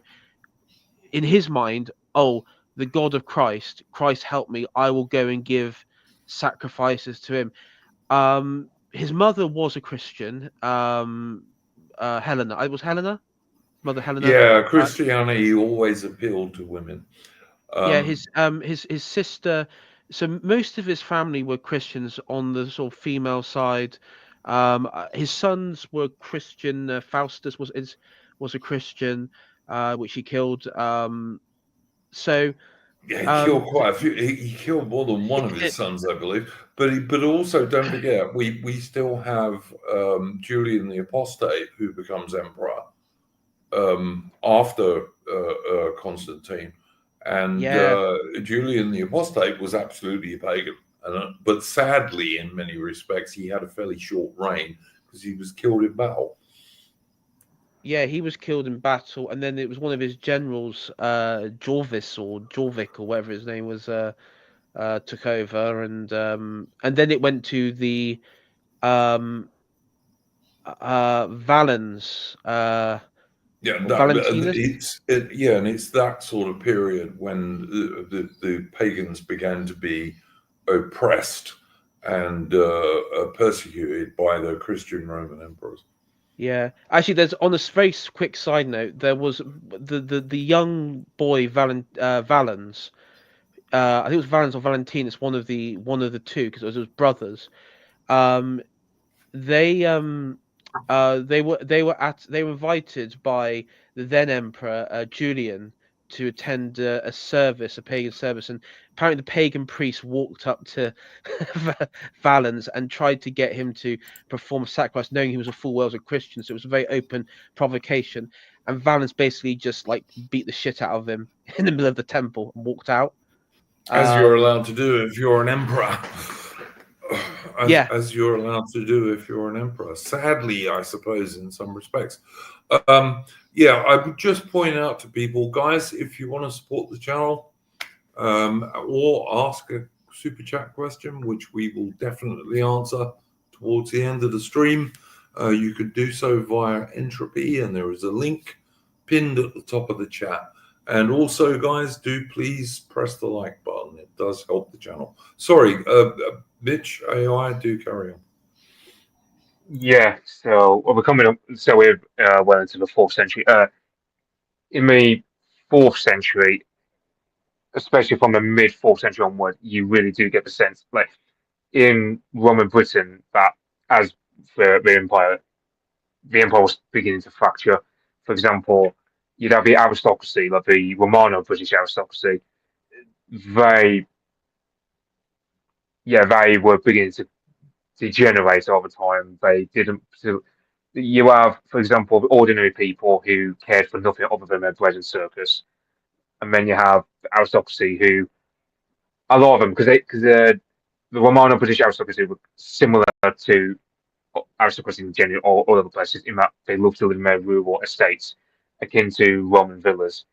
in his mind, oh, the God of Christ help me, I will go and give sacrifices to him. His mother was a Christian, Helena. I was Helena, Mother Helena. Yeah, Uh, Christianity always appealed to women. yeah, Um, his sister. So most of his family were Christians on the sort of female side. His sons were Christian. Faustus was a Christian, which he killed. So yeah, he um, killed quite a few. He killed more than one of his sons, I believe. But also don't forget, we still have Julian the Apostate, who becomes emperor after Constantine, and yeah, Julian the Apostate was absolutely a pagan, but sadly, in many respects, he had a fairly short reign because he was killed in battle. yeah, he was killed in battle, and then it was one of his generals, Jorvis or Jorvik or whatever his name was, took over, and then it went to the um Valens, Yeah, or Valentinus. and it's that sort of period when the pagans began to be oppressed and persecuted by the Christian Roman emperors. Yeah, actually, there's on a very quick side note. There was the young boy Valens. I think it was Valens or Valentinus, one of the two, because it was brothers. Um, they were invited by the then emperor Julian to attend a service, a pagan service, and apparently the pagan priest walked up to Valens and tried to get him to perform a sacrifice, knowing he was a full well as a Christian. So it was a very open provocation, and Valens basically just like beat the shit out of him in the middle of the temple and walked out. As you're Um, allowed to do if you're an emperor. yeah, As you're allowed to do if you're an emperor. Sadly, I suppose, in some respects. Yeah, I would just point out to people, guys, if you want to support the channel or ask a super chat question, which we will definitely answer towards the end of the stream, you could do so via Entropy, and there is a link pinned at the top of the chat. And also, guys, do please press the like button. It does help the channel. Sorry, Mitch, AI, do carry on. yeah." So we're coming up. So we're well into the fourth century. In the fourth century, especially from the mid fourth century onward, you really do get the sense like in Roman Britain, that as for the empire was beginning to fracture. For example, you'd have the aristocracy, like the Romano-British aristocracy. They, they were beginning to degenerate over time. They didn't. So you have, for example, ordinary people who cared for nothing other than their bread and circus, and then you have the aristocracy who a lot of them because the Romano British aristocracy were similar to aristocracy in general all other places in that they loved to live in their rural estates, akin to Roman villas,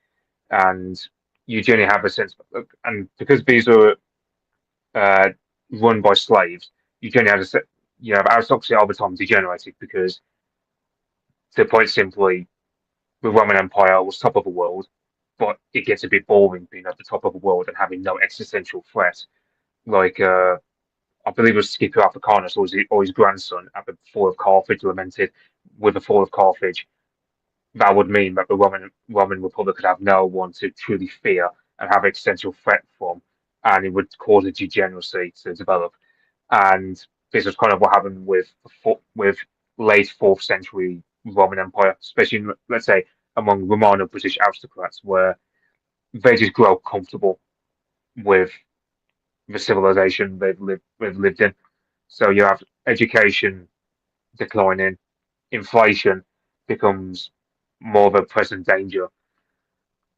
and you generally have a sense, and because these are uh, run by slaves, you generally have aristocracy over time degenerated because, to put it simply, the Roman Empire was top of the world, but it gets a bit boring being at the top of the world and having no existential threat. Like, I believe it was Scipio Africanus or his grandson at the fall of Carthage lamented, with the fall of Carthage, that would mean that the Roman Republic could have no one to truly fear and have existential threat from, and it would cause a degeneracy to develop. And this was kind of what happened with late fourth century Roman Empire, especially let's say among Romano British aristocrats, where they just grow comfortable with the civilization they've lived in. So you have education declining, inflation becomes more of a present danger.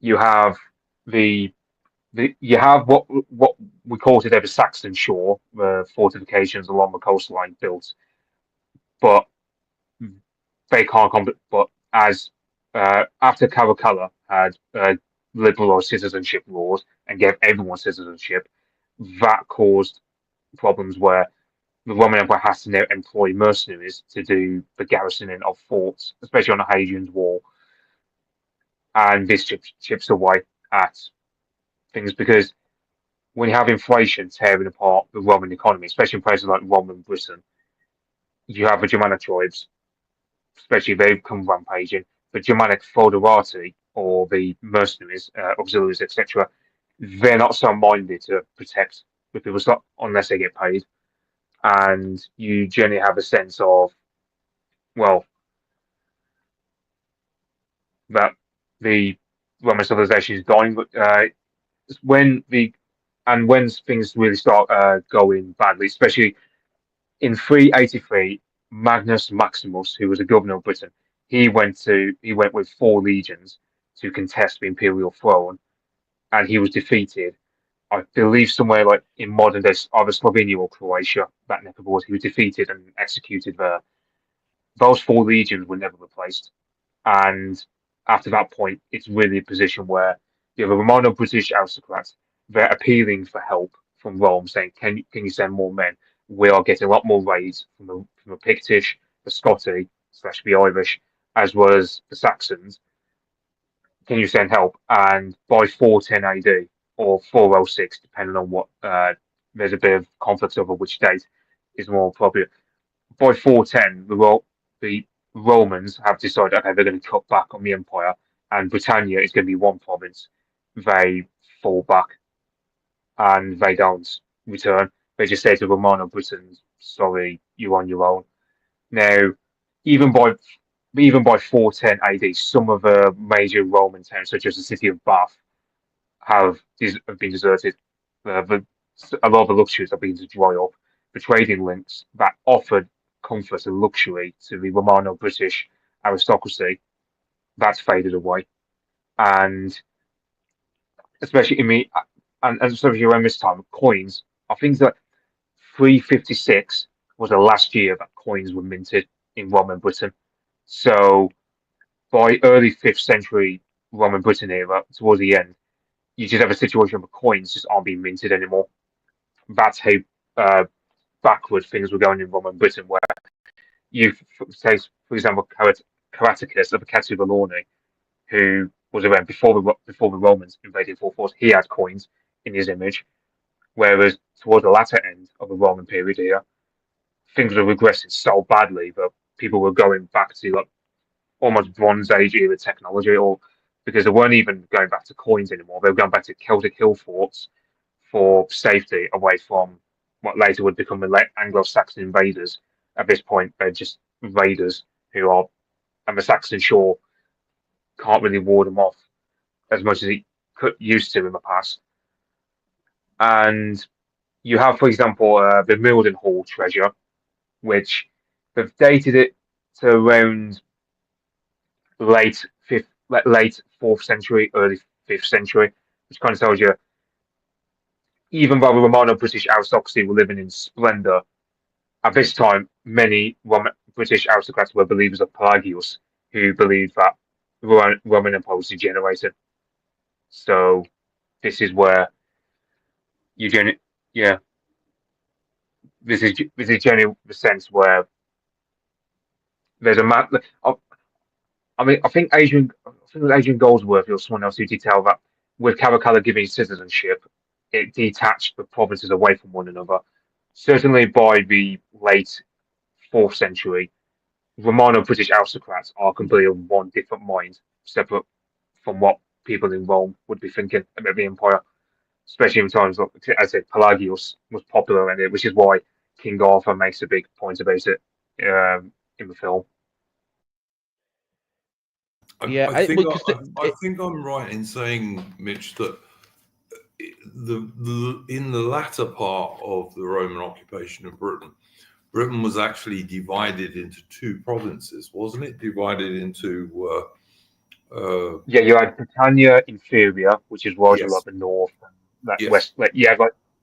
You have you have what we call today the Saxon shore, the fortifications along the coastline built, but they can't come. But as after Caracalla had liberal or citizenship laws and gave everyone citizenship, that caused problems where the Roman Empire has to now employ mercenaries to do the garrisoning of forts, especially on the Hadrian's Wall, and this chips away at things because when you have inflation tearing apart the Roman economy, especially in places like Roman Britain, you have the Germanic tribes, especially they come rampaging. The Germanic foederati or the mercenaries, auxiliaries, etc., they're not so minded to protect the people unless they get paid. And you generally have a sense of, well, that the Roman civilization is dying. When the when things really start going badly, especially in 383, Magnus Maximus, who was a governor of Britain, he went with 4 legions to contest the imperial throne, and he was defeated. I believe somewhere like in modern day, either Slovenia or Croatia, that neck of the woods, he was defeated and executed there. Those 4 legions were never replaced, and after that point, it's really a position where you have a Romano British aristocrats. They're appealing for help from Rome, saying, "Can you send more men? We are getting a lot more raids from the Pictish, the Scottish / the Irish, as well as the Saxons. Can you send help?" And by 410 AD or 406, depending on what, there's a bit of conflict over which date is more appropriate. By 410, the Romans have decided, okay, they're going to cut back on the empire, and Britannia is going to be one province. They fall back, and they don't return. They just say to Romano Britain, "Sorry, you're on your own." Now, even by even by 410 AD, some of the major Roman towns, such as the city of Bath, have been deserted. A lot of the luxuries have been to dry up. The trading links that offered comfort and luxury to the Romano British aristocracy, that's faded away. And especially and especially around this time, coins, I think that 356 was the last year that coins were minted in Roman Britain. So by early 5th century Roman Britain era, towards the end, you just have a situation where coins just aren't being minted anymore. That's how backward things were going in Roman Britain, where you take, for example, Caraticus of the Catuvellauni, who was around before the Romans invaded full force. He had coins in his image, whereas towards the latter end of the Roman period here, things were regressing so badly that people were going back to like almost Bronze Age era technology, or because they weren't even going back to coins anymore. They were going back to Celtic hill forts for safety away from what later would become the Anglo-Saxon invaders. At this point, they're just raiders who are, and the Saxon shore can't really ward them off as much as it used to in the past. And you have, for example, the Mildenhall treasure, which they've dated it to around late 4th century, early 5th century, which kind of tells you even though the Romano-British aristocracy were living in splendor at this time, many British aristocrats were believers of Pelagius, who believed that the Roman Empire was degenerated. So this is where yeah, this is generally the sense where there's a man. I mean, I think it was Adrian Goldsworthy or someone else who detailed that with Caracalla giving citizenship, it detached the provinces away from one another. Certainly by the late 4th century, Romano-British aristocrats are completely of one different mind, separate from what people in Rome would be thinking about the empire, especially in times like, as I said, Pelagius was popular in it, which is why King Arthur makes a big point about it in the film. I think I'm right in saying, Mitch, that in the latter part of the Roman occupation of Britain, Britain was actually divided into two provinces, wasn't it? Divided into you had Britannia Inferior, which is largely yes. like the north, Yes. west, like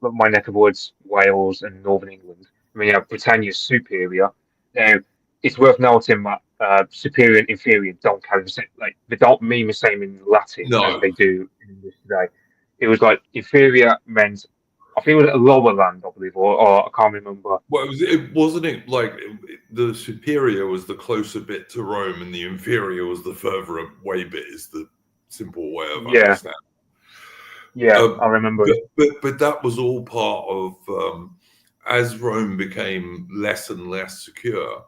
my neck of woods, Wales and northern England. I mean, you have Britannia Superior. Now, it's worth noting that superior and inferior don't carry the same, like they don't mean the same in Latin as they do in English today. It was like inferior meant, I think it was a lower land, I believe, or I can't remember. Well, wasn't it like the superior was the closer bit to Rome and the inferior was the further away bit, is the simple way of understanding. Yeah, I remember. But that was all part of, as Rome became less and less secure,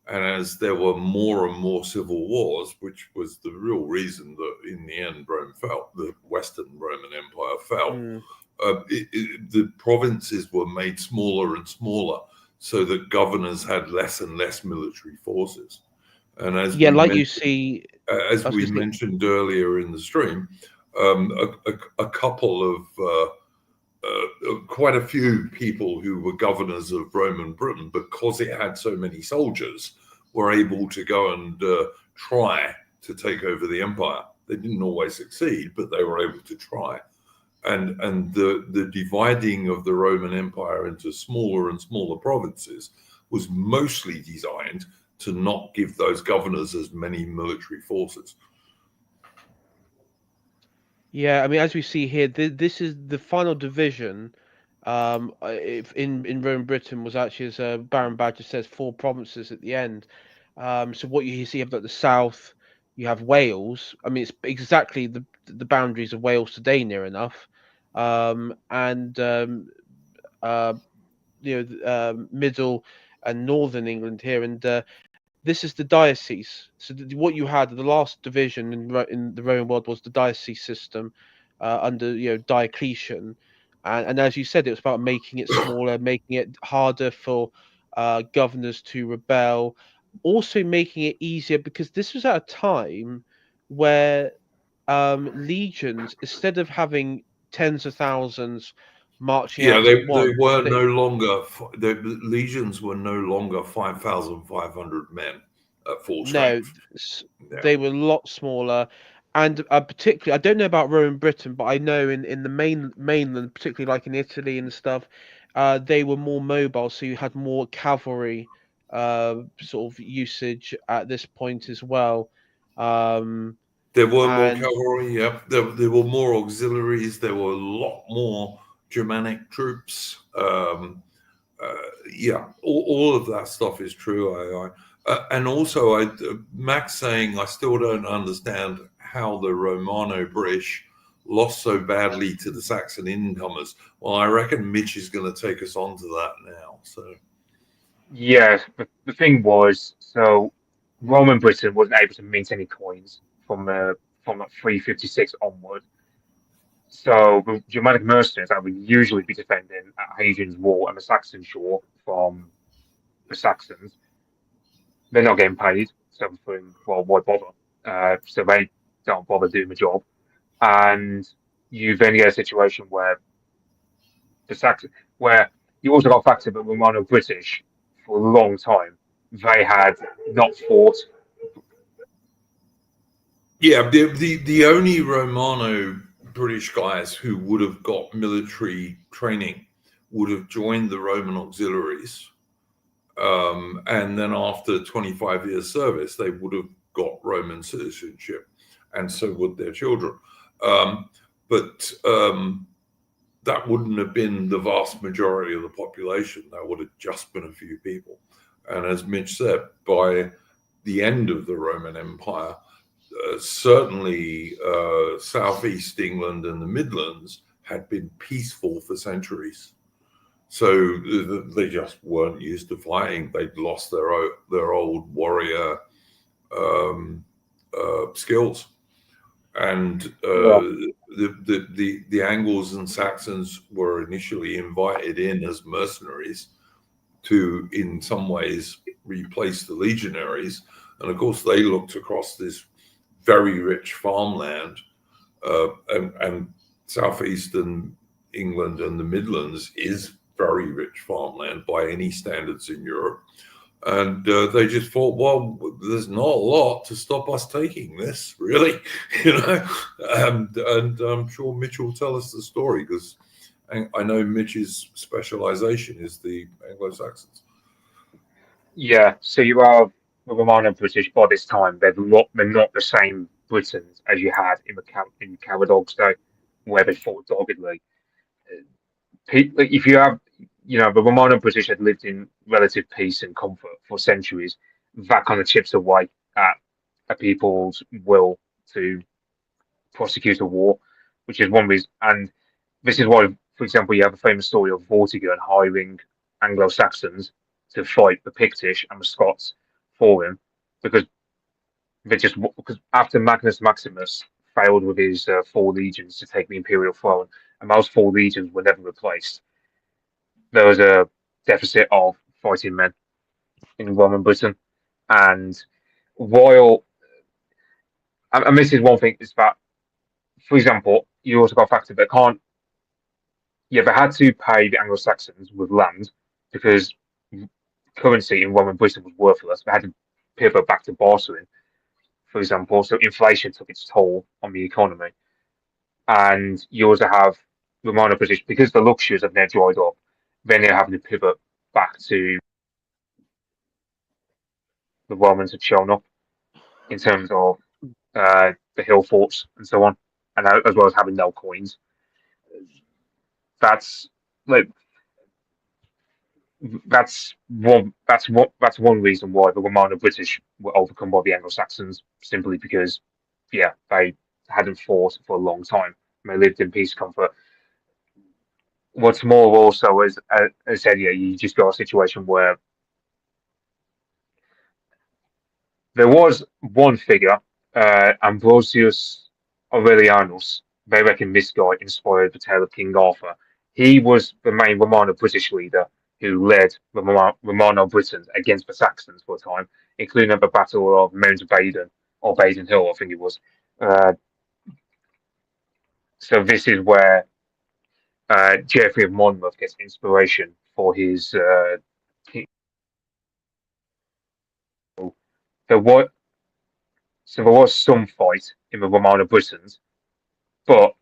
and as there were more and more civil wars, which was the real reason that in the end Rome fell, the Western Roman Empire fell, the provinces were made smaller and smaller so that governors had less and less military forces. And as we mentioned earlier in the stream, a couple of quite a few people who were governors of Roman Britain, because it had so many soldiers, were able to go and try to take over the empire. They didn't always succeed, but they were able to try. And the dividing of the Roman Empire into smaller and smaller provinces was mostly designed to not give those governors as many military forces. Yeah, I mean, as we see here, this is the final division. In Roman Britain was actually, as Baron Badger says, 4 provinces at the end. So what you see, you have like the south, you have Wales. I mean, it's exactly the boundaries of Wales today, near enough. Middle and northern England here, and this is the diocese. So what you had, the last division in the Roman world was the diocese system under Diocletian, and as you said, it was about making it smaller, making it harder for governors to rebel, also making it easier because this was at a time where legions, instead of having tens of thousands marching out at once, they were no longer, the legions were no longer 5,500 men at full strength. No, they were a lot smaller, and particularly, I don't know about Roman Britain, but I know in the mainland, particularly like in Italy and stuff, they were more mobile, so you had more cavalry sort of usage at this point as well. There were more cavalry, yeah. There were more auxiliaries. There were a lot more Germanic troops. All of that stuff is true. And also, Max saying, I still don't understand how the Romano-British lost so badly to the Saxon incomers. Well, I reckon Mitch is going to take us on to that now. So, yeah, the thing was, so Roman Britain wasn't able to mint any coins from 356 onward. So the Germanic mercenaries that would usually be defending Hadrian's Wall and the Saxon shore from the Saxons, they're not getting paid. So well, why bother? So they don't bother doing the job, and you then get a situation where the Saxon, where you also got a factor that Romano British for a long time they had not fought. Yeah, the only Romano British guys who would have got military training would have joined the Roman auxiliaries. And then after 25 years service, they would have got Roman citizenship, and so would their children. But that wouldn't have been the vast majority of the population. That would have just been a few people. And as Mitch said, by the end of the Roman Empire, certainly Southeast England and the Midlands had been peaceful for centuries. So they just weren't used to fighting. They'd lost their old warrior skills, and the Angles and Saxons were initially invited in as mercenaries to, in some ways, replace the legionaries. And of course, they looked across this very rich farmland, and southeastern England and the Midlands is very rich farmland by any standards in Europe. And they just thought, well, there's not a lot to stop us taking this, really, And I'm sure Mitch will tell us the story, because I know Mitch's specialization is the Anglo-Saxons. Yeah, so you have the Romano British by this time. They're not the same Britons as you had in Caradocs, though, where they fought doggedly. If you have, the Romano British had lived in relative peace and comfort for centuries, that kind of chips away at a people's will to prosecute a war, which is one reason. And this is why, for example, you have a famous story of Vortigern hiring Anglo-Saxons to fight the Pictish and the Scots for him, because after Magnus Maximus failed with his 4 legions to take the imperial throne, and those 4 legions were never replaced, there was a deficit of fighting men in Roman Britain. And while, and this is one thing, is that, for example, you also got a factor that they had to pay the Anglo-Saxons with land, because currency in Roman Britain was worthless. They had to pivot back to bartering, for example. So inflation took its toll on the economy. And you also have Romano British, because the luxuries have now dried up, then they're having to pivot back to the Romans had shown up in terms of the hill forts and so on, and as well as having no coins. That's one reason why the Romano British were overcome by the Anglo-Saxons, simply because they hadn't fought for a long time. They lived in peace, comfort. What's more, also, as I said, you just got a situation where there was one figure, Ambrosius Aurelianus. They reckon this guy inspired the tale of King Arthur. He was the main Romano British leader who led the Romano Britons against the Saxons for a time, including at the Battle of Mount Baden, or Baden Hill, I think it was. So this is where Geoffrey of Monmouth gets inspiration for his there was some fight in the Romano Britons, but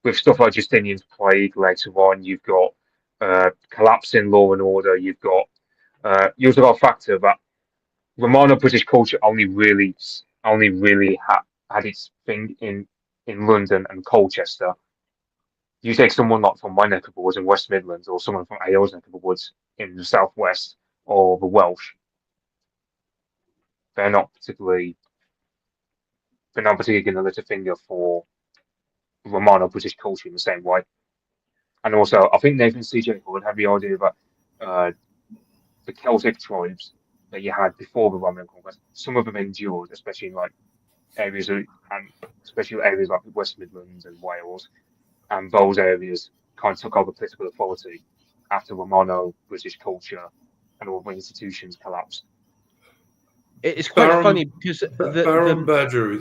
with stuff like Justinian's plague later on, you've got collapsing law and order. You've got you also got a factor that Romano British culture only really had its thing in London and Colchester. You take someone like from my neck of the woods in West Midlands, or someone from AO's neck of the woods in the southwest, or the Welsh, they're not particularly going to lift a finger for Romano British culture in the same way. And also, I think Nathan C.J. would have the idea that the Celtic tribes that you had before the Roman conquest, some of them endured, especially in like areas like West Midlands and Wales. and those areas kind of took over political authority after Romano-British culture and all the institutions collapsed. It's quite funny because Baron Badger,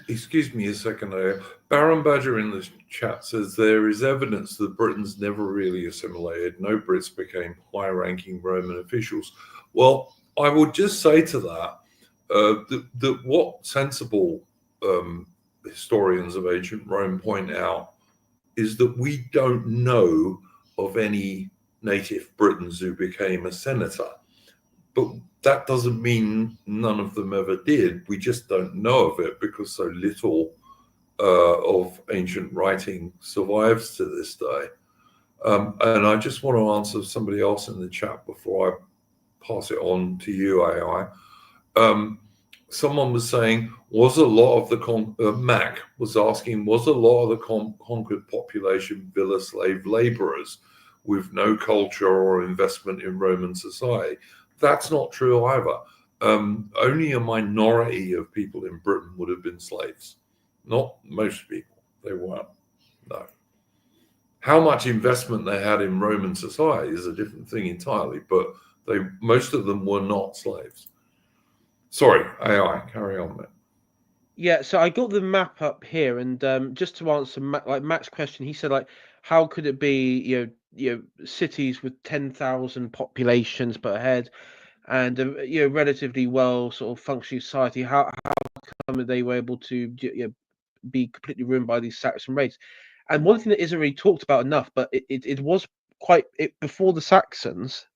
excuse me a second there. Baron Badger in the chat says there is evidence that Britons never really assimilated. No Brits became high-ranking Roman officials. Well, I would just say to that that what sensible historians of ancient Rome point out is that we don't know of any native Britons who became a senator. But that doesn't mean none of them ever did. We just don't know of it because so little of ancient writing survives to this day. And I just want to answer somebody else in the chat before I pass it on to you, AI. Someone was saying, was a lot of the Mac was asking, was a lot of the conquered population villa slave laborers with no culture or investment in Roman society? That's not true either. Only a minority of people in Britain would have been slaves. Not most people. They weren't. No. How much investment they had in Roman society is a different thing entirely, but most of them were not slaves. Sorry, AI, carry on, mate. Yeah, so I got the map up here, and just to answer Matt's question, he said how could it be cities with 10,000 populations per head, and relatively well sort of functioning society? How come they were able to be completely ruined by these Saxon raids? And one thing that isn't really talked about enough, but it was before the Saxons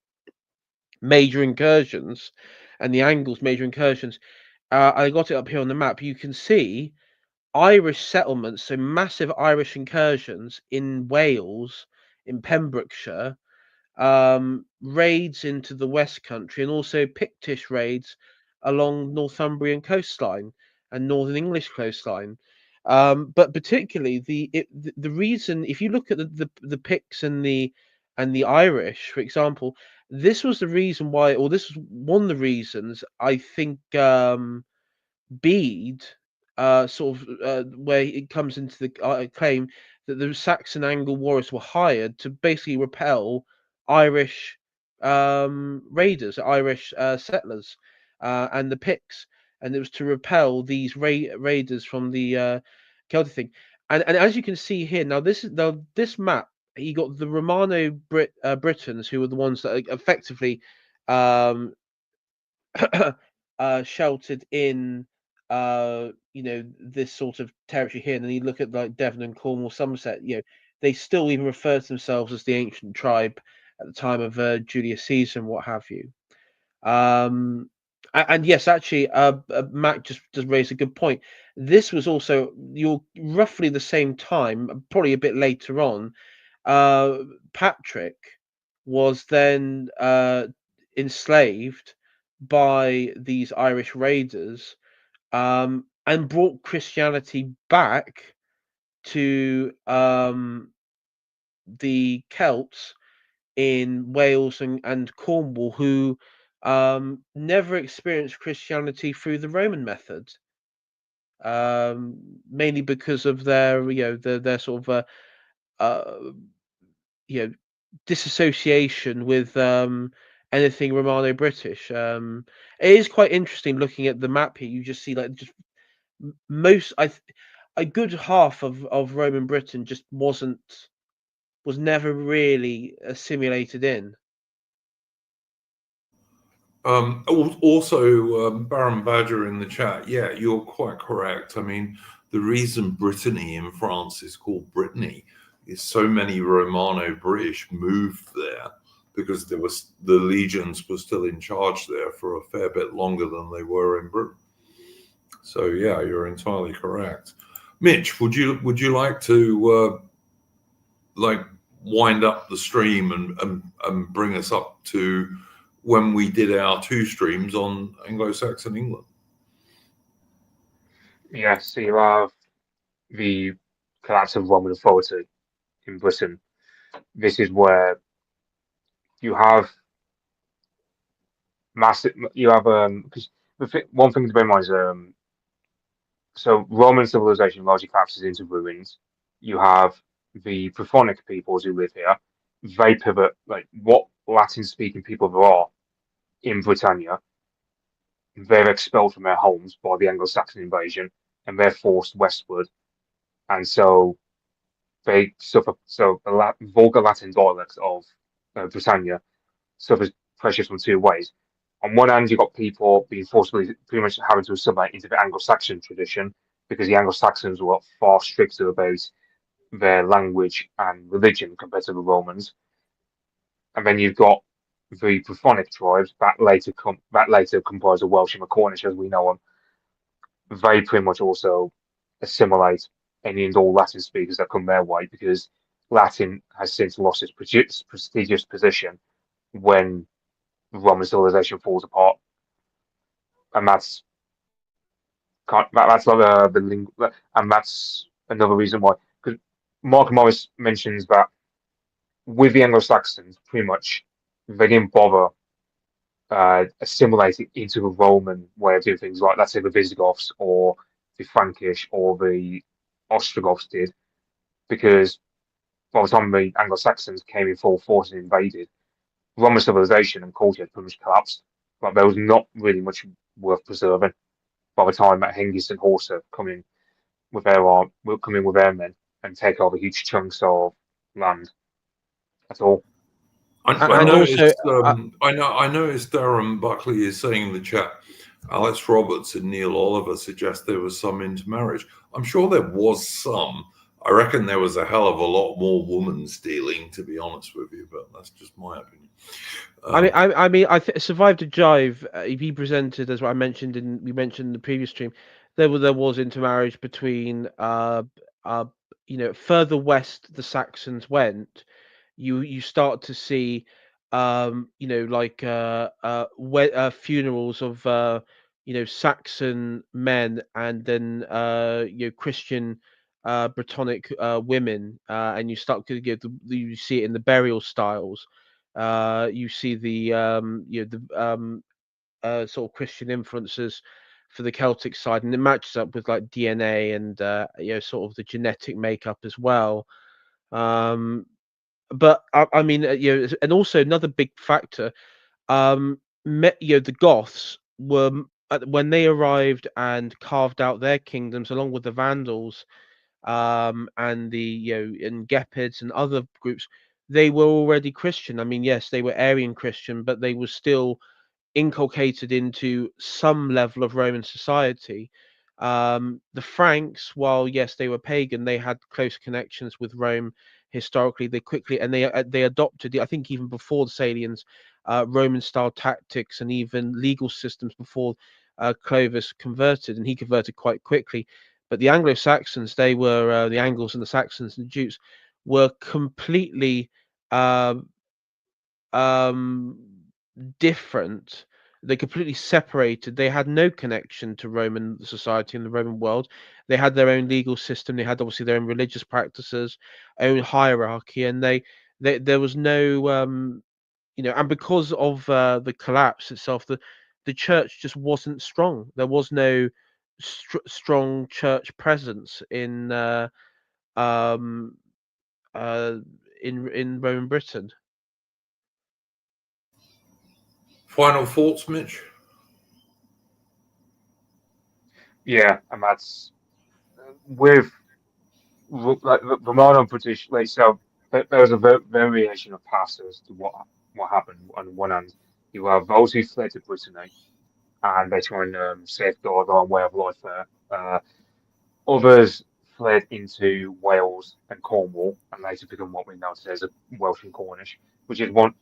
major incursions and the Angles major incursions. I got it up here on the map. You can see Irish settlements, so massive Irish incursions in Wales, in Pembrokeshire, raids into the West Country, and also Pictish raids along Northumbrian coastline and Northern English coastline. But particularly the reason, if you look at the Picts and the Irish, for example, this was the reason why, or this was one of the reasons I think Bede, where it comes into the claim that the Saxon Angle warriors were hired to basically repel Irish raiders, Irish settlers, and the Picts, and it was to repel these raiders from the Celtic thing. And as you can see here now, this map, you got the Romano Britons, who were the ones that effectively sheltered in this sort of territory here, and then you look at like Devon and Cornwall, Somerset, they still even refer to themselves as the ancient tribe at the time of Julius Caesar and what have you. And yes, actually, Mac just raised a good point. This was also roughly the same time, probably a bit later on. Patrick was then enslaved by these Irish raiders, and brought Christianity back to the Celts in Wales and Cornwall, who never experienced Christianity through the Roman method, mainly because of their their sort of disassociation with anything Romano British. It is quite interesting looking at the map here. You just see just a good half of Roman Britain just was never really assimilated in. Also, Baron Badger in the chat, yeah, you're quite correct. I mean, the reason Brittany in France is called Brittany is so many Romano British moved there because the legions were still in charge there for a fair bit longer than they were in Britain. So yeah, you're entirely correct. Mitch, would you like to wind up the stream and bring us up to when we did our 2 streams on Anglo-Saxon England? Yes, so you have the collapse of Roman authority in Britain. This is where you have massive. You have because one thing to bear in mind is so Roman civilization largely collapses into ruins. You have the Brythonic peoples who live here, they pivot, like what Latin-speaking people there are in Britannia, they're expelled from their homes by the Anglo-Saxon invasion, and they're forced westward, and so they suffer. So the Vulgar Latin dialect of Britannia suffers pressures from two ways. On one hand, you've got people being forcibly pretty much having to assimilate into the Anglo-Saxon tradition because the Anglo-Saxons were far stricter about their language and religion compared to the Romans. And then you've got the Brythonic tribes that later comprise of Welsh and the Cornish as we know them. They pretty much also assimilate any and all Latin speakers that come their way because Latin has since lost its prestigious position when Roman civilization falls apart, and that's like and that's another reason why. Because Mark Morris mentions that with the Anglo-Saxons, pretty much they didn't bother assimilating into the Roman way of doing things, like let's say the Visigoths or the Frankish or the Ostrogoths did, because by the time the Anglo-Saxons came in full force and invaded, Roman civilization and culture had pretty much collapsed. Like there was not really much worth preserving by the time that Hengist and Horsa come in with their men and take over huge chunks of land. That's all. I And also, noticed. I noticed Darren Buckley is saying in the chat. Alex Roberts and Neil Oliver suggest there was some intermarriage. I'm sure there was some. I reckon there was a hell of a lot more woman stealing, to be honest with you, but that's just my opinion. Survived a Jive. He presented, as I mentioned we mentioned in the previous stream, there was intermarriage between further west the Saxons went, you start to see funerals of Saxon men, and then Christian Brittonic women, and you start to get you see it in the burial styles. You see the sort of Christian influences for the Celtic side, and it matches up with like DNA and sort of the genetic makeup as well. But I mean, and also another big factor, the Goths were when they arrived and carved out their kingdoms along with the Vandals, and and Gepids and other groups. They were already Christian. I mean, yes, they were Arian Christian, but they were still inculcated into some level of Roman society. The Franks, while yes, they were pagan, they had close connections with Rome historically. They quickly and they adopted, I think, even before the Salians, Roman style tactics and even legal systems before Clovis converted, and he converted quite quickly. But the Anglo-Saxons, they were the Angles and the Saxons and the Jutes were completely um, different. They completely separated. They had no connection to Roman society and the Roman world. They had their own legal system. They had obviously their own religious practices, own hierarchy, and there was no and because of the collapse itself, the church just wasn't strong. There was no strong church presence um uh in Roman Britain. Final thoughts, Mitch? Yeah, and that's with like the modern British. Like so, there was a variation of past as to what happened. On one hand, you have those who fled to Brittany and they try and safeguard our way of life there. Others fled into Wales and Cornwall and later become what we know today as Welsh and Cornish, which is one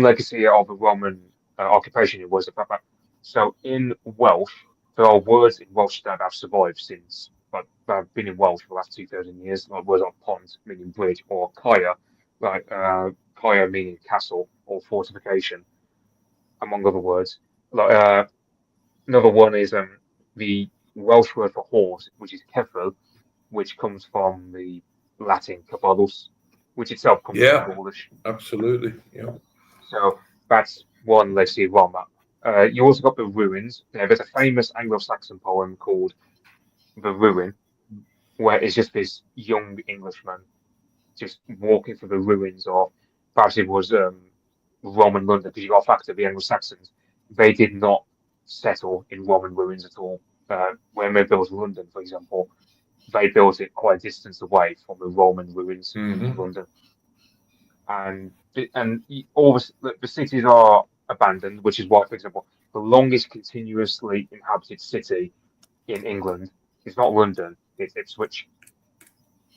legacy of the Roman occupation was the fact that so in Welsh there are words in Welsh that have survived since, but have been in Welsh for the last 2,000 years, like words like pont meaning bridge or Kaya, like Kaya meaning castle or fortification, among other words. Like another one is the Welsh word for horse, which is keffel, which comes from the Latin cabalus, which itself comes from Yeah, Gaulish. absolutely. Yeah. So that's one legacy of Roma. You also got the ruins. There's a famous Anglo-Saxon poem called "The Ruin," where it's just this young Englishman just walking through the ruins of, perhaps it was Roman London, because you got to factor the Anglo-Saxons, they did not settle in Roman ruins at all. When they built London, for example, they built it quite a distance away from the Roman ruins of London, and all the cities are abandoned, which is why, for example, the longest continuously inhabited city in England is not London, it's Ipswich,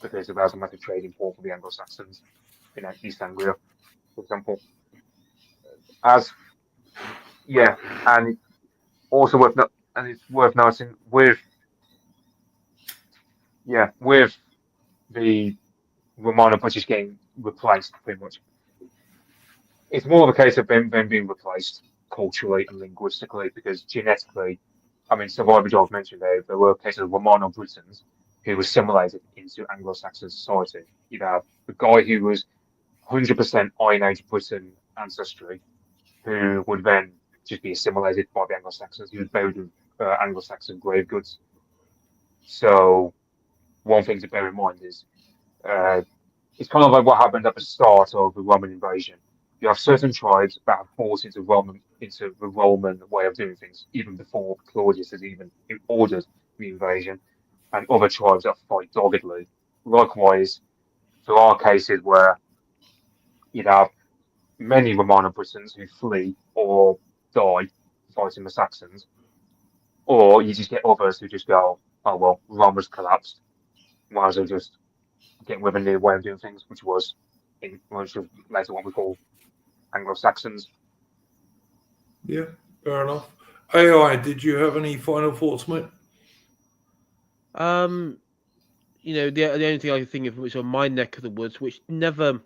because there was a massive trading port for the Anglo-Saxons in East Anglia, for example. As yeah, and also and it's worth noting with the Romano British getting replaced pretty much. It's more of a case of them being replaced culturally and linguistically, because genetically, I mean, Survivor Dog mentioned there were cases of Romano Britons who were assimilated into Anglo-Saxon society. You have the guy who was 100% Iron Age Briton ancestry, who would then just be assimilated by the Anglo-Saxons. He was buried with Anglo-Saxon grave goods. So one thing to bear in mind is uh, it's kind of like what happened at the start of the Roman invasion. You have certain tribes that have bought into the Roman way of doing things, even before Claudius has even ordered the invasion, and other tribes that fight doggedly. Likewise, there are cases where you'd have many Romano Britons who flee or die fighting the Saxons, or you just get others who just go, oh well, Roma's collapsed, might as well just get with a new way of doing things, which was later what we call Anglo-Saxons. Yeah, fair enough. AI, did you have any final thoughts, mate? The only thing I can think of was on my neck of the woods, which never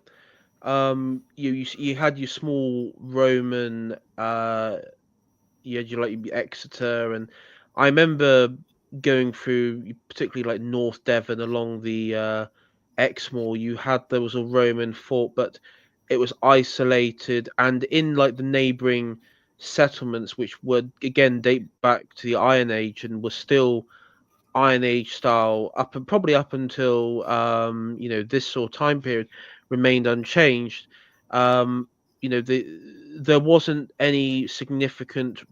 you had your small Roman you had your like Exeter, and I remember going through particularly like North Devon along the Exmoor. There was a Roman fort, but it was isolated, and in like the neighbouring settlements, which would again date back to the Iron Age and were still Iron Age style probably up until this sort of time period remained unchanged. There wasn't any significant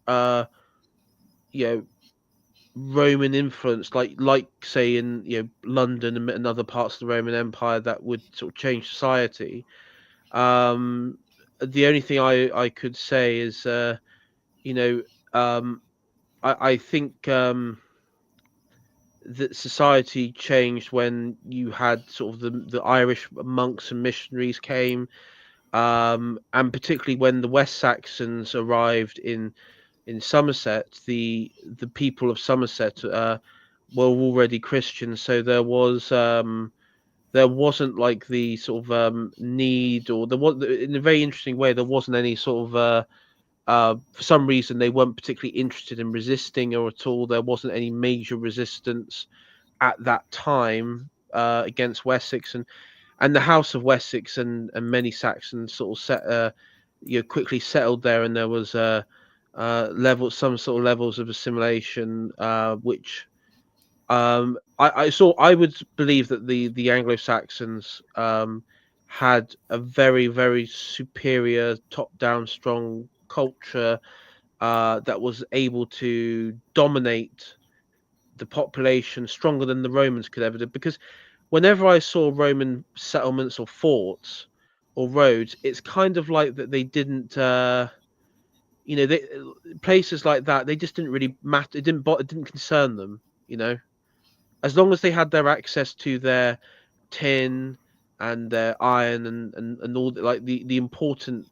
uh you know Roman influence like say in London and other parts of the Roman Empire that would sort of change society. Um, the only thing I could say is you know I think that society changed when you had sort of the Irish monks and missionaries came, and particularly when the West Saxons arrived in Somerset, the people of Somerset were already Christians, so there wasn't like the sort of need, or there was, in a very interesting way, there wasn't any sort of for some reason they weren't particularly interested in resisting or at all. There wasn't any major resistance at that time against Wessex, and the House of Wessex and many Saxons sort of quickly settled there, and there was some sort of levels of assimilation, which I would believe that the Anglo Saxons had a very very superior top down strong culture that was able to dominate the population stronger than the Romans could ever do. Because whenever I saw Roman settlements or forts or roads, it's kind of like that they didn't. Places like that, they just didn't really matter. It didn't concern them. As long as they had their access to their tin and their iron and all like the important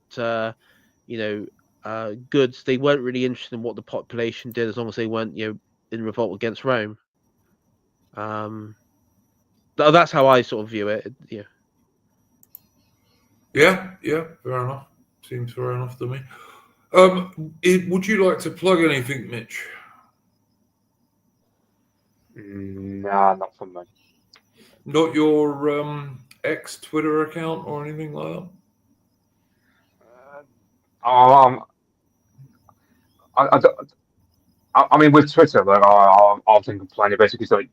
goods, they weren't really interested in what the population did as long as they weren't in revolt against Rome. That's how I sort of view it. Yeah. Yeah, fair enough. Seems fair enough to me. Would you like to plug anything, Mitch? Nah, not from me. Not your ex Twitter account or anything like that? I, I mean, with Twitter, like I often complain. Basically, it's like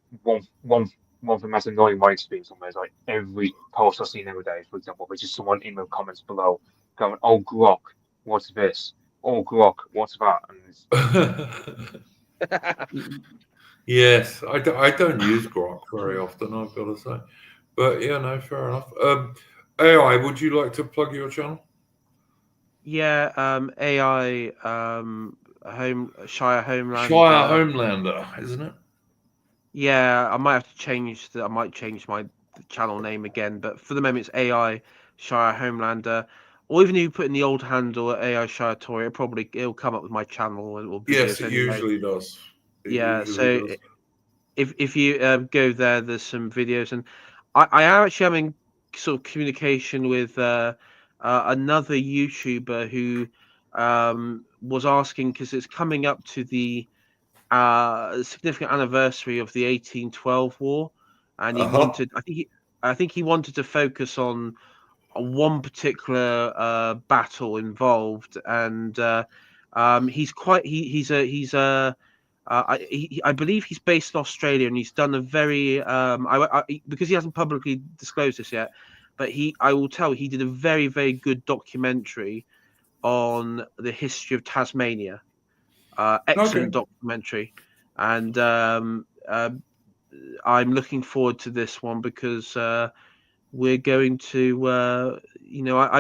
one one thing that's annoying my experience on there is like every post I see nowadays, for example, there's just someone in the comments below going, "Oh Grok, what's this? Oh Grok, what's that?" And it's, Yes, I don't use Grok very often, I've got to say. But yeah, no, fair enough. AI, would you like to plug your channel? Yeah, AI, Shire Homelander. Shire Homelander, isn't it? Yeah, I might have to change I might change my channel name again, but for the moment it's AI Shire Homelander. Or even if you put in the old handle at AI Shire Tory, it'll come up with my channel and will Yes, videos it anyway. usually does. It Yeah, usually so does. if you go there, there's some videos, and I am actually having sort of communication with another YouTuber who was asking because it's coming up to the significant anniversary of the 1812 war, and he Uh-huh. wanted. I think he wanted to focus on one particular battle involved, and he's a I believe he's based in Australia, and he's done a very because he hasn't publicly disclosed this yet, but I will tell he did a very very good documentary on the history of Tasmania. Okay. Excellent documentary, and I'm looking forward to this one because we're going to I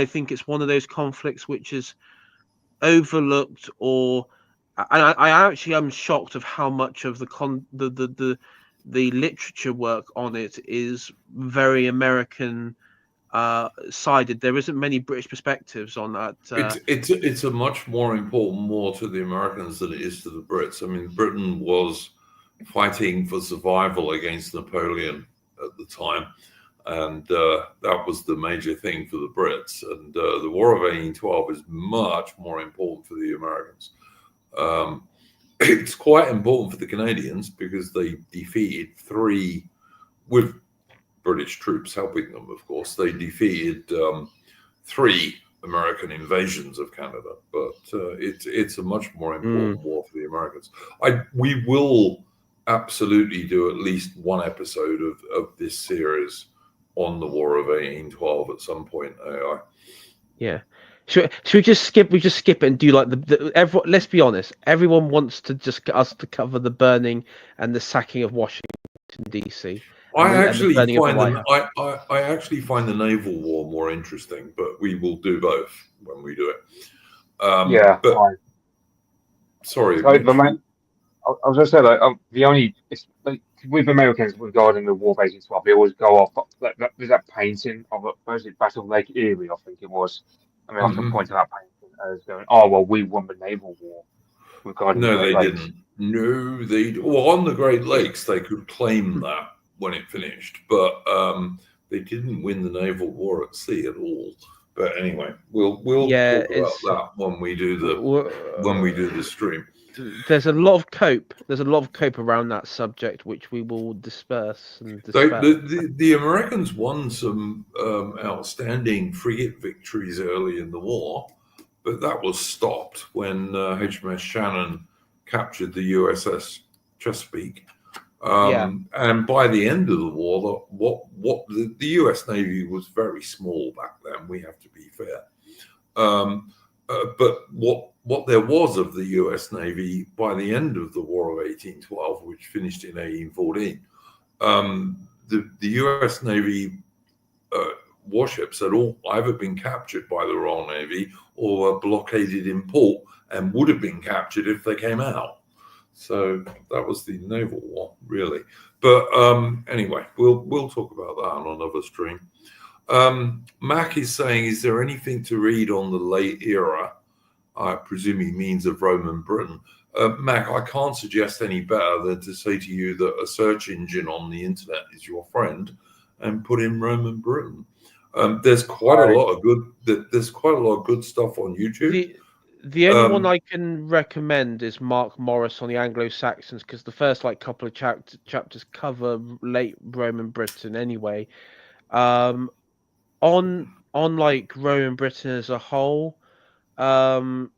think it's one of those conflicts which is overlooked or I actually am shocked of how much of the literature work on it is very American sided. There isn't many British perspectives on that. It's a much more important war to the Americans than it is to the Brits. I mean, Britain was fighting for survival against Napoleon at the time, and that was the major thing for the Brits. And the War of 1812 is much more important for the Americans. Um, it's quite important for the Canadians because they defeated with British troops helping them, of course, they defeated three American invasions of Canada. But it's a much more important war for the Americans. We will absolutely do at least one episode of this series on the War of 1812 at some point. AI. Yeah. Should we just skip? We just skip it and do like everyone. Let's be honest. Everyone wants to just get us to cover the burning and the sacking of Washington D.C. and the burning of the White House. I actually find the naval war more interesting, but we will do both when we do it. yeah, But fine. sorry, So Mitch. I was going to say like the only it's like with Americans regarding the War of 1812, they always go off like there's that painting of where's it Battle of Lake Erie, I think it was, and they often point to that painting as going, oh well, we won the naval war regarding the No, Great they Lakes. didn't. No, well, on the Great Lakes, they could claim that when it finished, but they didn't win the naval war at sea at all. But anyway, we'll Yeah, talk about that when we do the stream. there's a lot of cope. There's a lot of cope around that subject, which we will disperse and dispel. The Americans won some outstanding frigate victories early in the war, but that was stopped when HMS Shannon captured the USS Chesapeake. And by the end of the war, the U.S. Navy was very small back then. We have to be fair. But what there was of the U.S. Navy by the end of the War of 1812, which finished in 1814, the U.S. Navy warships had all either been captured by the Royal Navy or were blockaded in port and would have been captured if they came out. So that was the naval war, really. But anyway, we'll talk about that on another stream. Mac is saying, is there anything to read on the late era? I presume he means of Roman Britain. Mac, I can't suggest any better than to say to you that a search engine on the internet is your friend, and put in Roman Britain. There's quite a lot of good stuff on YouTube. The only one I can recommend is Mark Morris on the Anglo-Saxons, because the first couple of chapters cover late Roman Britain anyway. On Roman Britain as a whole, I'm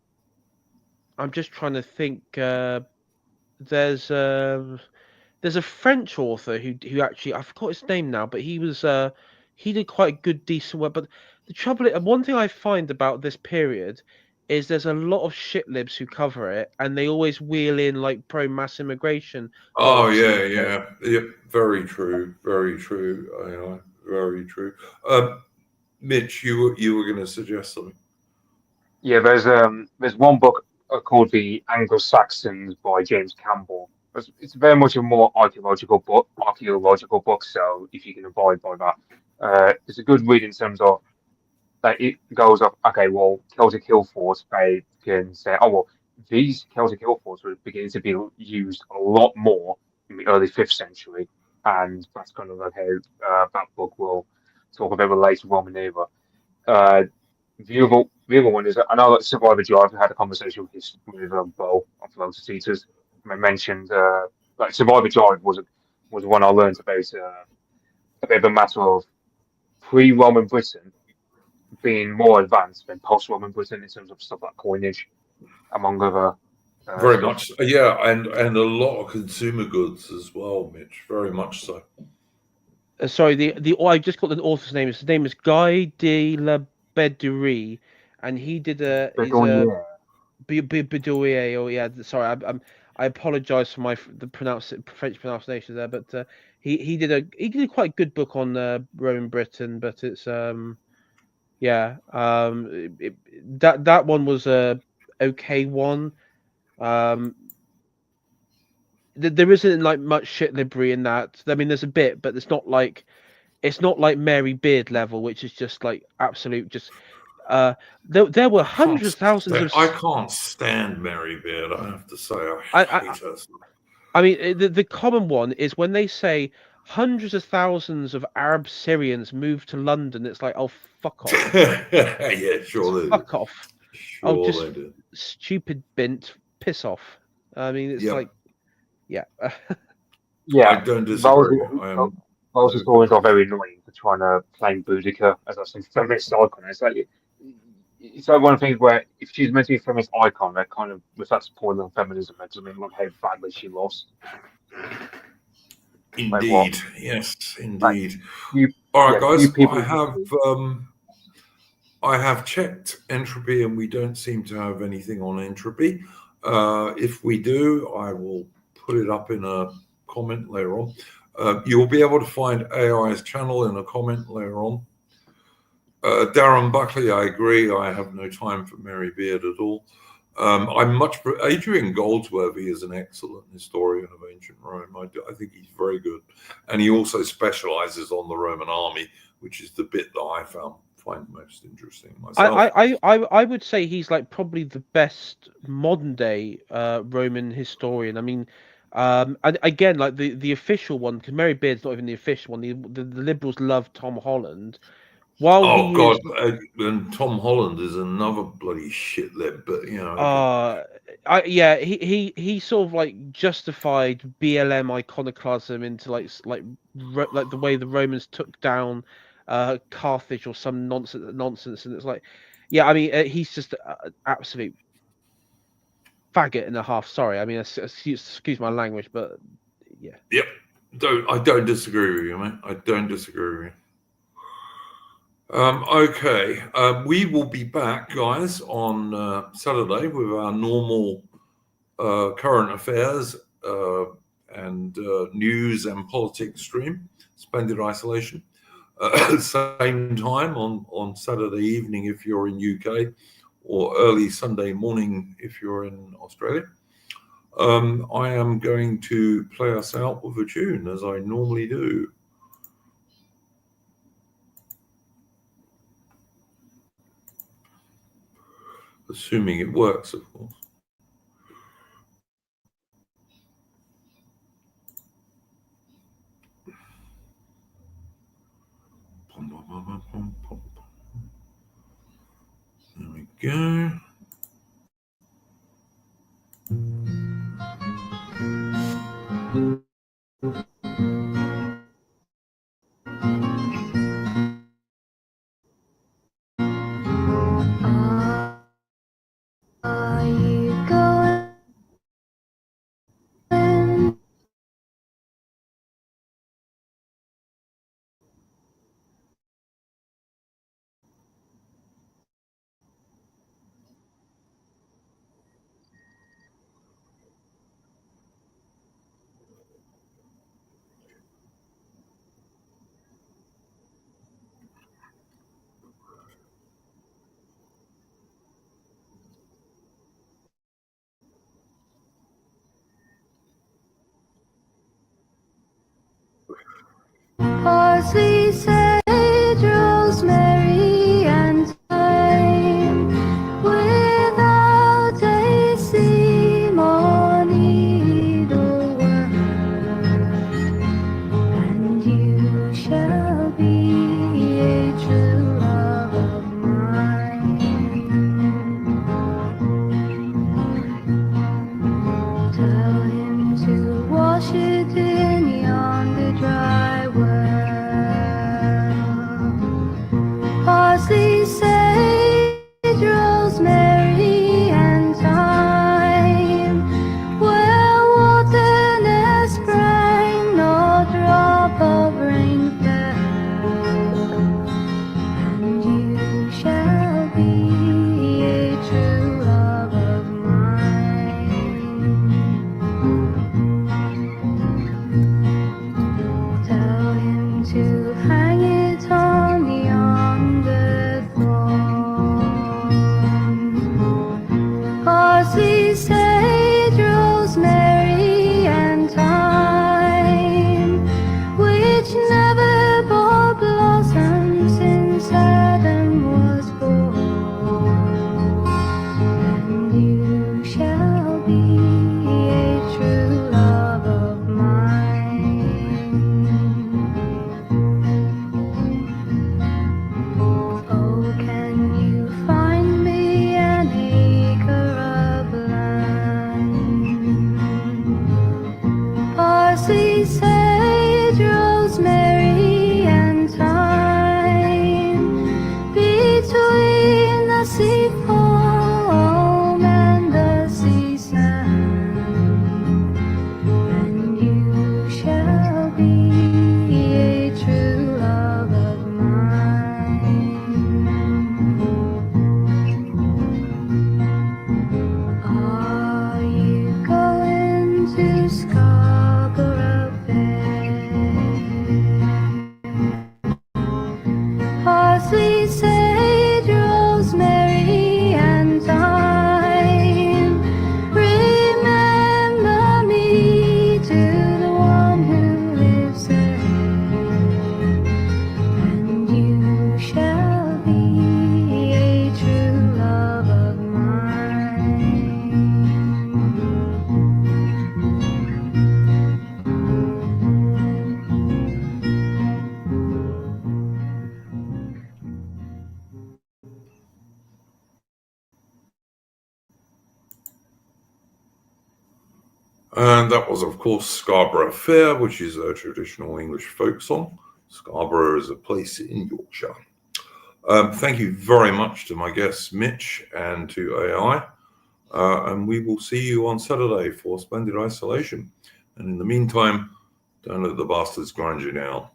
just trying to think. There's there's a French author who actually, I forgot his name now, but he did quite good decent work. But the trouble is, one thing I find about this period is there's a lot of shitlibs who cover it, and they always wheel in like pro mass immigration Oh politics yeah, into it. yeah, yep. Very true. Very true. Very true. Mitch, you were going to suggest something. Yeah, there's one book called The Anglo-Saxons by James Campbell. It's very much a more archaeological book. So if you can abide by that, it's a good read in terms of that it goes off. Okay, well, Celtic hill forts, they can say, oh well, these Celtic hill forts were beginning to be used a lot more in the early fifth century, and that's kind of like how that book will talk about the later Roman era. Uh, the other one is I know that Survivor Drive had a conversation with Bo on Floater Teeters. I mentioned like Survivor Drive was one I learned about the matter of pre-Roman Britain being more advanced than post-Roman Britain in terms of stuff like coinage, among other Very stuff. much, yeah, and a lot of consumer goods as well, Mitch. Very much so. Sorry, the I just got the author's name. His name is Guy de la Bedourie, and he did But he's oh a yeah, Bedourie. Oh yeah, sorry, I apologize for my French pronunciation there, but he did a quite good book on Roman Britain, but it's yeah that one was a okay one. Um, there isn't like much shit libbery in that. I mean, there's a bit, but it's not like Mary Beard level, which is just like absolute just. Uh, there were hundreds, thousands of. I can't stand Mary Beard. I have to say, I I hate I her. I mean, the common one is when they say hundreds of thousands of Arab Syrians moved to London. It's like, oh, fuck off, Yeah, just sure they did. fuck off. Oh, Sure just they did. stupid bint, piss off. I mean, it's Yep, like, yeah. I yeah. don't Those disagree. I am. those historians are very annoying for trying to claim Boudica as a feminist icon. It's like one of the things where if she's meant to be a feminist icon, that kind of reflects poorly on feminism. That doesn't mean look how badly she lost. Like what? Indeed, yes, Like indeed. few, All right, yeah, few guys, people in history. I have checked entropy, and we don't seem to have anything on entropy. If we do, I will put it up in a comment later on. You'll be able to find AI's channel in a comment later on. Darren Buckley, I agree. I have no time for Mary Beard at all. Adrian Goldsworthy is an excellent historian of ancient Rome. I think he's very good, and he also specializes on the Roman army, which is the bit that I find most interesting myself. I would say he's like probably the best modern day Roman historian. I mean, and again, like the official one, because Mary Beard's not even the official one. The liberals love Tom Holland. While Oh he God, is, and Tom Holland is another bloody shit lib, but okay. uh, yeah, he sort of like justified BLM iconoclasm into like the way the Romans took down Carthage or some nonsense, and it's like, yeah, I mean, he's just absolute faggot and a half. Sorry, I mean, excuse my language, but yeah. Yep, I don't disagree with you, mate. I don't disagree with you. Okay, we will be back, guys, on Saturday with our normal current affairs and news and politics stream, Splendid Isolation. Same time on Saturday evening if you're in UK, or early Sunday morning if you're in Australia. I am going to play us out with a tune, as I normally do. Assuming it works, of course. There we go. Are you going And that was, of course, Scarborough Fair, which is a traditional English folk song. Scarborough is a place in Yorkshire. Thank you very much to my guests, Mitch and to AI. And we will see you on Saturday for Splendid Isolation. And in the meantime, don't let the bastards grind you down.